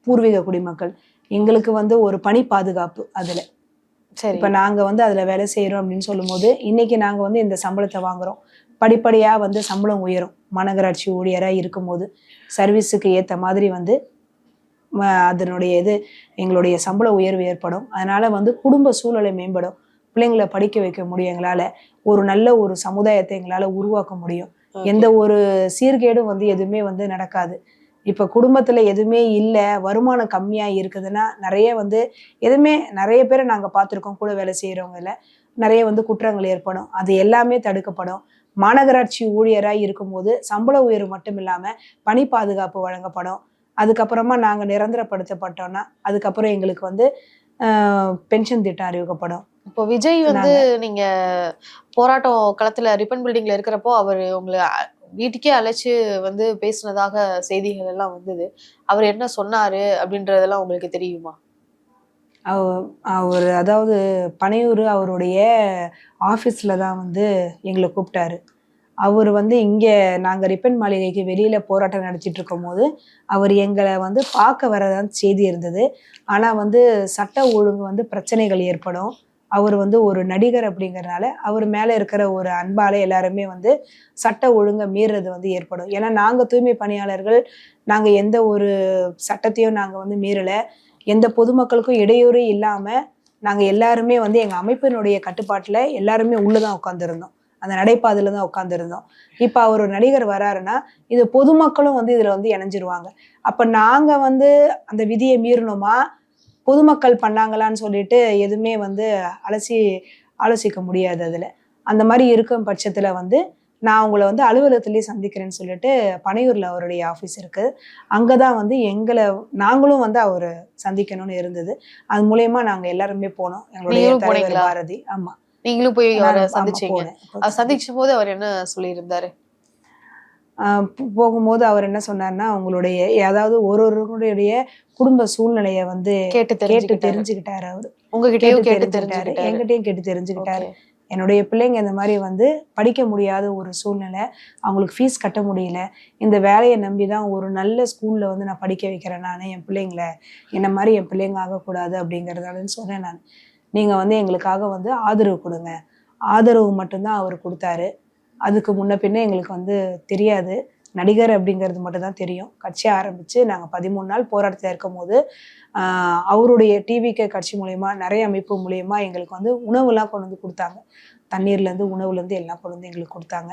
S2: பூர்வீக குடிமக்கள், எங்களுக்கு வந்து ஒரு பணி பாதுகாப்பு அதுல. இப்ப நாங்க வந்து அதுல வேலை செய்யறோம் அப்படின்னு சொல்லும் போது இன்னைக்கு நாங்க வந்து இந்த சம்பளத்தை வாங்குறோம். படிப்படியா வந்து சம்பளம் உயரும். மாநகராட்சி ஊழியரா இருக்கும்போது சர்வீஸுக்கு ஏத்த மாதிரி வந்து அதனுடைய எங்களுடைய சம்பள உயர்வு ஏற்படும். அதனால வந்து குடும்ப சூழலை மேம்படும். பிள்ளைங்களை படிக்க வைக்க முடியும் எங்களால. ஒரு நல்ல ஒரு சமுதாயத்தை எங்களால உருவாக்க முடியும். எந்த ஒரு சீர்கேடும் வந்து எதுவுமே வந்து நடக்காது. இப்ப குடும்பத்துல எதுவுமே இல்ல, வருமானம் கம்மியா இருக்குதுன்னா நிறைய வந்து நிறைய பேரை நாங்க பார்த்திருக்கோம். கூட வேலை செய்யறவங்கல நிறைய வந்து குற்றங்கள் ஏற்படும். அது எல்லாமே தடுக்கப்படும். மாநகராட்சி ஊழியரா இருக்கும்போது சம்பள உயர்வு மட்டும் இல்லாம பணி பாதுகாப்பு வழங்கப்படும். அதுக்கப்புறமா நாங்க நிரந்தரப்படுத்தப்பட்டோம்னா அதுக்கப்புறம் எங்களுக்கு வந்து பென்ஷன் திட்டம் அறிவிக்கப்படும்.
S1: இப்போ விஜய் வந்து நீங்க போராட்டம் களத்துல ரிப்பன் பில்டிங்ல இருக்கிறப்போ அவர் உங்களை வீட்டுக்கே அழைச்சு வந்து பேசினதாக செய்திகள் எல்லாம் வந்தது. அவர் என்ன சொன்னாரு அப்படின்றதெல்லாம் உங்களுக்கு தெரியுமா?
S2: அவர் அதாவது பனையூர் அவருடைய ஆஃபீஸ்ல தான் வந்து எங்களை கூப்பிட்டாரு. அவர் வந்து இங்க நாங்க ரிப்பன் மாளிகைக்கு வெளியில போராட்டம் நடத்திட்டு இருக்கும் போது அவர் எங்களை வந்து பார்க்க வரதான் செய்தி இருந்தது. ஆனா வந்து சட்ட ஒழுங்கு வந்து பிரச்சனைகள் ஏற்படும். அவர் வந்து ஒரு நடிகர் அப்படிங்கறதுனால அவர் மேல இருக்கிற ஒரு அன்பால எல்லாருமே வந்து சட்ட ஒழுங்கை மீறது வந்து ஏற்படும். ஏன்னா நாங்க தூய்மை பணியாளர்கள், நாங்க எந்த ஒரு சட்டத்தையும் நாங்க வந்து மீறல. எந்த பொதுமக்களுக்கும் இடையூறு இல்லாம நாங்க எல்லாருமே வந்து எங்க அமைப்பினுடைய கட்டுப்பாட்டுல எல்லாருமே உள்ளதான் உட்கார்ந்துருந்தோம். அந்த நடைபாதையில தான் உட்கார்ந்துருந்தோம். இப்ப அவர் ஒரு நடிகர் வராருன்னா இது பொதுமக்களும் வந்து இதுல வந்து இணைஞ்சிருவாங்க. அப்ப நாங்க வந்து அந்த விதியை மீறணுமா, பொதுமக்கள் பண்ணாங்களான்னு சொல்லிட்டு எதுவுமே வந்து ஆலோசிக்க முடியாது அதுல. அந்த மாதிரி இருக்கும் பட்சத்துல வந்து நான் உங்களை வந்து அலுவலகத்திலேயே சந்திக்கிறேன்னு சொல்லிட்டு பனையூர்ல அவருடைய ஆஃபீஸ் இருக்கு. அங்கதான் வந்து நாங்களும் வந்து அவரை சந்திக்கணும்னு இருந்தது. அது மூலயமா நாங்க எல்லாருமே போனோம். எங்களுடைய தலைவர் பாரதி. ஆமா,
S1: நீங்களும் போய் அவரை சந்திச்சீங்க. சந்திச்சும் போது அவர் என்ன சொல்லியிருந்தாரு?
S2: போகும்போது அவர் என்ன சொன்னார்னா, உங்களுடைய அதாவது ஒருவருடைய குடும்ப சூழ்நிலைய வந்து கேட்டு தெரிஞ்சுக்கிட்டாரு. அவரு
S1: உங்ககிட்டயும் கேட்டு தெரிஞ்சுக்கிட்டாரு,
S2: என்கிட்டயும் கேட்டு தெரிஞ்சுக்கிட்டாரு. என்னுடைய பிள்ளைங்க இந்த மாதிரி வந்து படிக்க முடியாத ஒரு சூழ்நிலை, அவங்களுக்கு ஃபீஸ் கட்ட முடியல, இந்த வேலையை நம்பிதான் ஒரு நல்ல ஸ்கூல்ல வந்து நான் படிக்க வைக்கிறேன். நான் என் பிள்ளைங்களை என்ன மாதிரி என் பிள்ளைங்க ஆகக்கூடாது அப்படிங்கறதாலன்னு சொன்னேன் நான். நீங்க வந்து எங்களுக்காக வந்து ஆதரவு கொடுங்க. ஆதரவு மட்டும்தான் அவர் கொடுத்தாரு. அதுக்கு முன்ன பின்ன எங்களுக்கு வந்து தெரியாது. நடிகர் அப்படிங்கிறது மட்டும் தான் தெரியும். கட்சி ஆரம்பிச்சு நாங்க 13 நாள் போராட்டத்தில் இருக்கும் போது அவருடைய டிவிகே கட்சி மூலயமா நிறைய அமைப்பு மூலயமா எங்களுக்கு வந்து உணவுலாம் கொண்டு வந்து கொடுத்தாங்க. தண்ணீர்ல இருந்து உணவுல இருந்து எல்லாம் கொண்டு வந்து எங்களுக்கு கொடுத்தாங்க.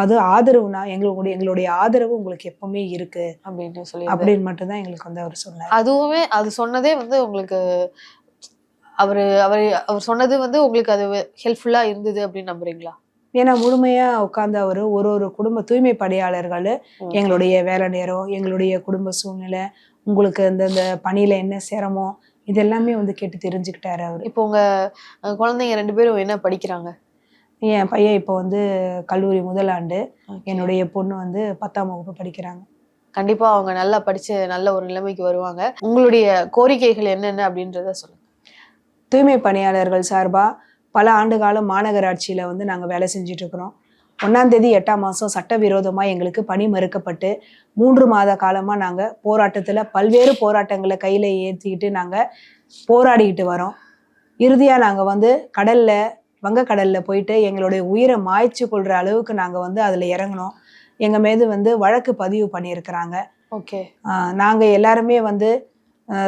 S2: அது ஆதரவுனா எங்களுடைய ஆதரவு உங்களுக்கு எப்பவுமே இருக்கு அப்படின்னு மட்டும்தான் எங்களுக்கு வந்து அவர் சொன்னார்.
S1: அதுவுமே அது சொன்னதே வந்து உங்களுக்கு அவரு அவரு அவர் சொன்னது வந்து உங்களுக்கு அது ஹெல்ப்ஃபுல்லா இருந்தது அப்படின்னு நம்புறீங்களா?
S2: ஏன்னா முழுமையா உட்கார்ந்து அவரு ஒரு ஒரு குடும்ப தூய்மை பணியாளர்கள்
S1: ஓகே.
S2: எங்களுடைய வேலை நேரம், எங்களுடைய குடும்ப சூழ்நிலை, உங்களுக்கு இந்த பணியில என்ன சிரமம், இது எல்லாமே வந்து கேட்டு தெரிஞ்சுக்கிட்டாரு அவரு.
S1: இப்போ உங்க குழந்தைங்க 2 பேரும் என்ன படிக்கிறாங்க?
S2: என் பையன் இப்போ வந்து கல்லூரி முதல் ஆண்டு,
S1: ஓகே.
S2: என்னுடைய பொண்ணு வந்து 10ஆம் வகுப்பு படிக்கிறாங்க.
S1: கண்டிப்பா அவங்க நல்லா படிச்சு நல்ல ஒரு நிலைமைக்கு வருவாங்க. உங்களுடைய கோரிக்கைகள் என்னென்ன அப்படின்றத சொல்லுங்க.
S2: தூய்மை பணியாளர்கள் சார்பா பல ஆண்டு காலம் மாநகராட்சியில வந்து நாங்க வேலை செஞ்சுட்டு இருக்கிறோம். 1ஆம் தேதி 8ஆம் மாசம் சட்டவிரோதமா எங்களுக்கு பணி மறுக்கப்பட்டு 3 மாத காலமா நாங்க போராட்டத்துல பல்வேறு போராட்டங்களை கையில ஏற்றிக்கிட்டு நாங்க போராடிக்கிட்டு வரோம். இறுதியா நாங்க வந்து வங்கக்கடல்ல போயிட்டு எங்களுடைய உயிரை மாய்ச்சு கொள்ற அளவுக்கு நாங்க வந்து அதுல இறங்கணும். எங்க மீது வந்து வழக்கு பதிவு பண்ணியிருக்கிறாங்க.
S1: ஓகே.
S2: நாங்க எல்லாருமே வந்து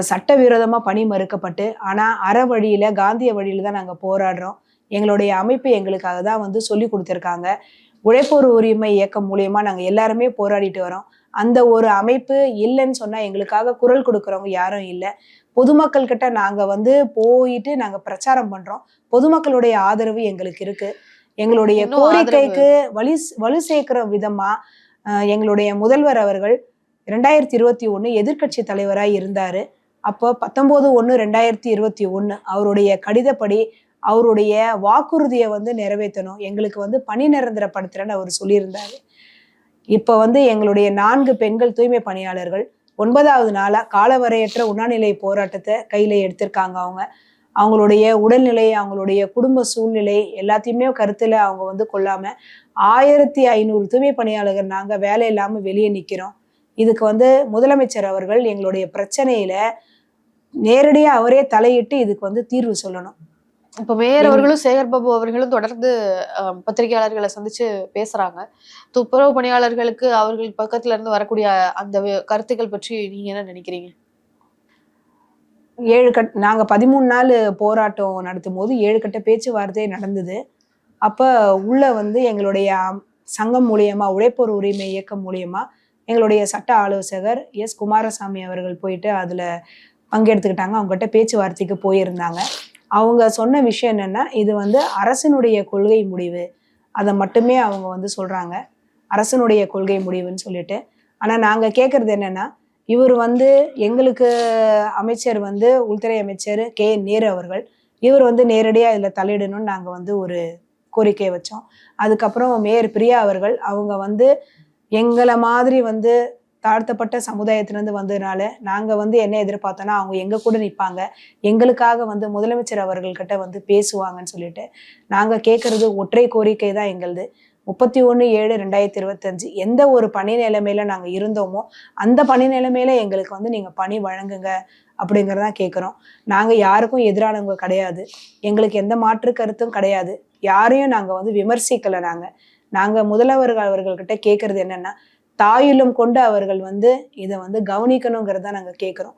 S2: சட்டவிரோதமா பணி மறுக்கப்பட்டு, ஆனா வழியில காந்திய வழியில தான் நாங்க போராடுறோம். எங்களுடைய அமைப்பு எங்களுக்காக தான் வந்து சொல்லிக் கொடுத்துருக்காங்க. உழைப்போர் உரிமை இயக்கம் மூலியமா நாங்க எல்லாருமே போராடிட்டு வரோம். அந்த ஒரு அமைப்பு இல்லைன்னு சொன்னா எங்களுக்காக குரல் கொடுக்கறவங்க யாரும் இல்ல. பொதுமக்கள் கிட்ட நாங்க வந்து போயிட்டு நாங்க பிரச்சாரம் பண்றோம். பொதுமக்களுடைய ஆதரவு எங்களுக்கு இருக்கு. எங்களுடைய
S1: இன்னும் ஆதரவு
S2: கோரிக்கைக்கு வலு சேர்க்கிற விதமா எங்களுடைய முதல்வர் அவர்கள் 2021 எதிர்க்கட்சி தலைவராய் இருந்தாரு. அப்போ 19/1/2021 அவருடைய கடிதப்படி அவருடைய வாக்குறுதியை வந்து நிறைவேற்றணும். எங்களுக்கு வந்து பணி நிரந்தரப்படுத்துறேன்னு அவர் சொல்லியிருந்தாரு. இப்ப வந்து எங்களுடைய 4 பெண்கள் தூய்மை பணியாளர்கள் 9வது நாளா காலவரையற்ற உண்ணாநிலை போராட்டத்தை கையில எடுத்திருக்காங்க அவங்க. அவங்களுடைய உடல்நிலை, அவங்களுடைய குடும்ப சூழ்நிலை எல்லாத்தையுமே கருத்துல அவங்க வந்து கொள்ளாம 1500 தூய்மை பணியாளர்கள் நாங்க வேலை இல்லாம வெளியே நிக்கிறோம். இதுக்கு வந்து முதலமைச்சர் அவர்கள் எங்களுடைய பிரச்சனையில நேரடியா அவரே தலையிட்டு இதுக்கு வந்து தீர்வு சொல்லணும்.
S1: இப்ப மேயர் அவர்களும் சேகர் பாபு அவர்களும் தொடர்ந்து பத்திரிகையாளர்களை சந்திச்சு பேசுறாங்க. துப்புரவு பணியாளர்களுக்கு அவர்கள் பக்கத்துல இருந்து வரக்கூடிய அந்த கருத்துக்கள் பற்றி நீங்க என்ன நினைக்கிறீங்க?
S2: நாங்க 13 நாள் போராட்டம் நடத்தும் போது 7 கட்ட பேச்சுவார்த்தை நடந்தது. அப்ப உள்ள வந்து எங்களுடைய சங்கம் மூலியமா, உழைப்போர் உரிமை இயக்கம் மூலியமா எங்களுடைய சட்ட ஆலோசகர் எஸ் குமாரசாமி அவர்கள் போயிட்டு அதுல பங்கெடுத்துக்கிட்டாங்க. அவங்ககிட்ட பேச்சுவார்த்தைக்கு போயிருந்தாங்க. அவங்க சொன்ன விஷயம் என்னன்னா, இது வந்து அரசினுடைய கொள்கை முடிவு. அதை மட்டுமே அவங்க வந்து சொல்றாங்க. அரசனுடைய கொள்கை முடிவுன்னு சொல்லிட்டு. ஆனா நாங்க கேட்கறது என்னன்னா, இவர் வந்து எங்களுக்கு அமைச்சர் வந்து உள்துறை அமைச்சர் நேரு அவர்கள். இவர் வந்து நேரடியா இதுல தலையிடணும்னு நாங்க வந்து ஒரு கோரிக்கை வச்சோம். அதுக்கப்புறம் மேயர் பிரியா அவர்கள் அவங்க வந்து எங்களை மாதிரி வந்து தாழ்த்தப்பட்ட சமுதாயத்திலிருந்து வந்ததுனால நாங்க வந்து என்ன எதிர்பார்த்தோம்னா அவங்க எங்க கூட நிற்பாங்க, எங்களுக்காக வந்து முதலமைச்சர் அவர்கள்கிட்ட வந்து பேசுவாங்கன்னு சொல்லிட்டு நாங்க கேட்கறது ஒற்றை கோரிக்கை தான் எங்களுது. 31/7/2025 எந்த ஒரு பணி நிலைமையில நாங்க இருந்தோமோ அந்த பணி நிலைமையில எங்களுக்கு வந்து நீங்க பணி வழங்குங்க அப்படிங்கிறதான் கேட்குறோம். நாங்க யாருக்கும் எதிரானவங்க கிடையாது. எங்களுக்கு எந்த மாற்று கருத்தும் கிடையாது. யாரையும் நாங்க வந்து விமர்சிக்கல. நாங்க முதல்வர்கள் அவர்கள்கிட்ட கேட்கறது என்னன்னா, தாயுள்ளம் கொண்டு அவர்கள் வந்து இதை வந்து கவனிக்கணுங்கிறத நாங்க கேட்குறோம்.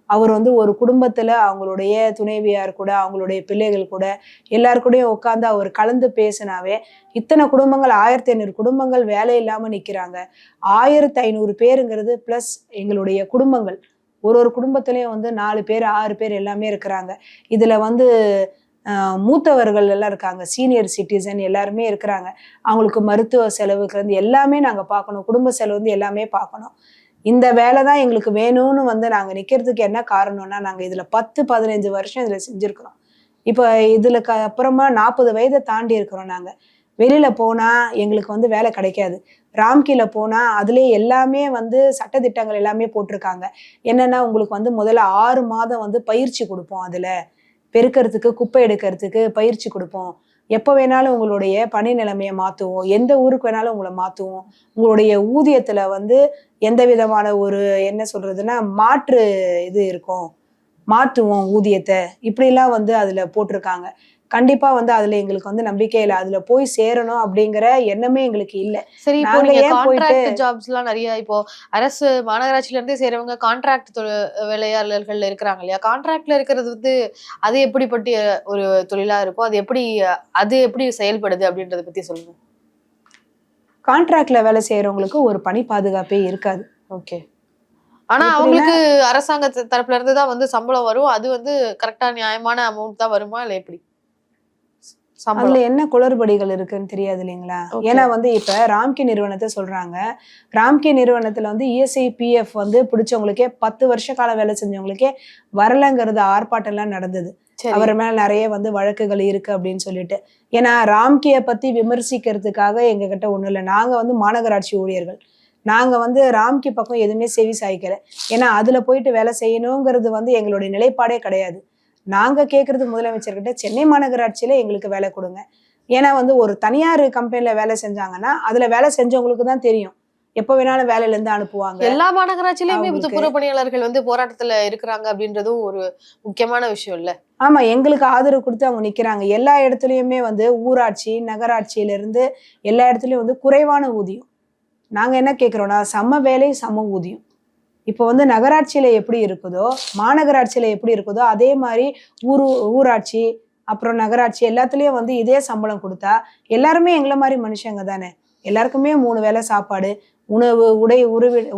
S2: அவர் வந்து ஒரு குடும்பத்துல அவங்களுடைய துணைவியார் கூட, அவங்களுடைய பிள்ளைகள் கூட எல்லாருக்கூடயும் உட்கார்ந்து அவர் கலந்து பேசினாவே இத்தனை குடும்பங்கள் 1500 குடும்பங்கள் வேலை இல்லாம நிக்கிறாங்க. 1500 பேருங்கிறது பிளஸ் எங்களுடைய குடும்பங்கள். ஒரு குடும்பத்திலயும் வந்து 4 பேர் 6 பேர் எல்லாமே இருக்கிறாங்க. இதுல வந்து மூத்தவர்கள் எல்லாம் இருக்காங்க, சீனியர் சிட்டிசன் எல்லாருமே இருக்கிறாங்க. அவங்களுக்கு மருத்துவ செலவுக்கு வந்து எல்லாமே நாங்க பார்க்கணும், குடும்ப செலவு வந்து எல்லாமே பார்க்கணும். இந்த வேலை தான் எங்களுக்கு வேணும்னு வந்து நாங்க நிக்கிறதுக்கு என்ன காரணம்னா, நாங்க இதுல 10-15 வருஷம் இதுல செஞ்சிருக்கிறோம். இப்ப இதுல அப்புறமா 40 வயதை தாண்டி இருக்கிறோம். நாங்க வெளியில போனா எங்களுக்கு வந்து வேலை கிடைக்காது. ராம்கீல போனா அதுலயே எல்லாமே வந்து சட்டதிட்டங்கள் எல்லாமே போட்டிருக்காங்க. என்னன்னா உங்களுக்கு வந்து முதல்ல 6 மாதம் வந்து பயிற்சி கொடுப்போம். அதுல பெருக்கிறதுக்கு, குப்பை எடுக்கிறதுக்கு பயிற்சி கொடுப்போம். எப்போ வேணாலும் உங்களுடைய பணி நிலைமையை மாற்றுவோம். எந்த ஊருக்கு வேணாலும் உங்களை மாற்றுவோம். உங்களுடைய ஊதியத்துல வந்து எந்த விதமான ஒரு என்ன சொல்றதுன்னா மாற்று இது இருக்கும், மாற்றுவோம் ஊதியத்தை, இப்படிலாம் வந்து அதுல போட்டிருக்காங்க. கண்டிப்பா வந்து அதுல எங்களுக்கு வந்து நம்பிக்கை இல்லை. அதுல போய் சேரணும் அப்படிங்கிற எண்ணமே எங்களுக்கு இல்லை.
S1: சரி, இப்போ நீங்க கான்ட்ராக்ட் ஜாப்ஸ் எல்லாம் நிறைய இப்போ அரசு மாநகராட்சியில இருந்தே செய்றவங்க கான்ட்ராக்ட் வேலையாளர்கள் இருக்கிறாங்க இல்லையா? கான்ட்ராக்ட்ல இருக்கிறது வந்து அது எப்படிப்பட்ட ஒரு தொழிலா இருக்கும்? அது எப்படி செயல்படுது அப்படின்றத பத்தி சொல்லுங்க.
S2: கான்ட்ராக்ட்ல வேலை செய்யறவங்களுக்கு ஒரு பணி பாதுகாப்பே இருக்காது.
S1: ஓகே. ஆனா
S2: எப்படின்னா
S1: அவங்களுக்கு அரசாங்க தரப்புல இருந்து தான் வந்து சம்பளம் வரும். அது வந்து கரெக்டா நியாயமான அமௌண்ட் தான் வருமா இல்ல எப்படி
S2: அதுல
S1: சம்பளம்?
S2: என்ன குளறுபடிகள் இருக்குன்னு தெரியாது இல்லைங்களா?
S1: ஓகே.
S2: ஏன்னா வந்து இப்ப ராம்கி நிறுவனத்த சொல்றாங்க. ராம்கி நிறுவனத்துல வந்து இஎஸ்ஐ, பிஎஃப் வந்து பிடிச்சவங்களுக்கே 10 வருஷ காலம் வேலை செஞ்சவங்களுக்கே வரலங்கிறது ஆர்ப்பாட்டம்லாம் நடந்தது.
S1: சரி.
S2: அவர் மேல நிறைய வந்து வழக்குகள் இருக்கு அப்படின்னு சொல்லிட்டு. ஏன்னா ராம்கிய பத்தி விமர்சிக்கிறதுக்காக எங்ககிட்ட ஒண்ணும் இல்ல. நாங்க வந்து மாநகராட்சி ஊழியர்கள். நாங்க வந்து ராம்கி பக்கம் எதுவுமே செவி சாய்க்கல. ஏன்னா அதுல போயிட்டு வேலை செய்யணுங்கிறது வந்து எங்களுடைய நிலைப்பாடே கிடையாது. நாங்க கேட்கறது முதலமைச்சர்கிட்ட சென்னை மாநகராட்சியில எங்களுக்கு வேலை கொடுங்க. ஏன்னா வந்து ஒரு தனியார் கம்பெனில வேலை செஞ்சாங்கன்னா, அதுல வேலை செஞ்சவங்களுக்கு தான் தெரியும். எப்ப வேணாலும் வேலையில இருந்து அனுப்புவாங்க
S1: எல்லா மாநகராட்சியிலயுமே
S2: அவங்களுக்கு.
S1: துப்புரவு பணியாளர்கள் வந்து போராட்டத்துல இருக்கிறாங்க அப்படின்றதும் ஒரு முக்கியமான விஷயம் இல்ல.
S2: ஆமா, எங்களுக்கு ஆதரவு குடுத்து அவங்க நிக்கிறாங்க. எல்லா இடத்துலயுமே வந்து ஊராட்சி, நகராட்சியில இருந்து எல்லா இடத்துலயும் வந்து குறைவான ஊதியம். நாங்க என்ன கேட்கிறோம்னா, சம வேலை, சம ஊதியம். இப்போ வந்து நகராட்சியில எப்படி இருக்குதோ, மாநகராட்சியில எப்படி இருக்குதோ, அதே மாரி ஊராட்சி, அப்புறம் நகராட்சி எல்லாத்துலயும் வந்து இதே சம்பளம் குடுத்தா, எல்லாருமே எங்கள மாரி மனுஷங்க தானே! எல்லாருக்குமே 3 வேளை சாப்பாடு, உணவு,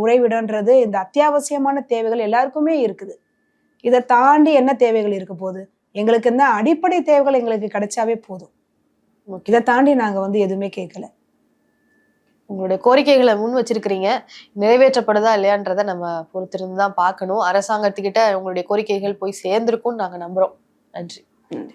S2: உறைவிடம்ன்றது இந்த அத்தியாவசியமான தேவைகள் எல்லாருக்குமே இருக்குது. இத தாண்டி என்ன தேவைகள் இருக்க போது? எங்களுக்கு இந்த அடிப்படை தேவைகள் எங்களுக்கு கிடைச்சாவே போதும்.
S1: ஓகே.
S2: இத தாண்டி நாங்க வந்து எதுவுமே கேட்கல.
S1: உங்களுடைய கோரிக்கைகளை முன் வச்சிருக்கிறீங்க. நிறைவேற்றப்படுதா இல்லையான்றத நம்ம பொறுத்திருந்து தான் பார்க்கணும். அரசாங்கத்துக்கிட்ட உங்களுடைய கோரிக்கைகள் போய் சேர்ந்திருக்கும்னு நாங்க நம்புறோம். நன்றி.
S2: ம்.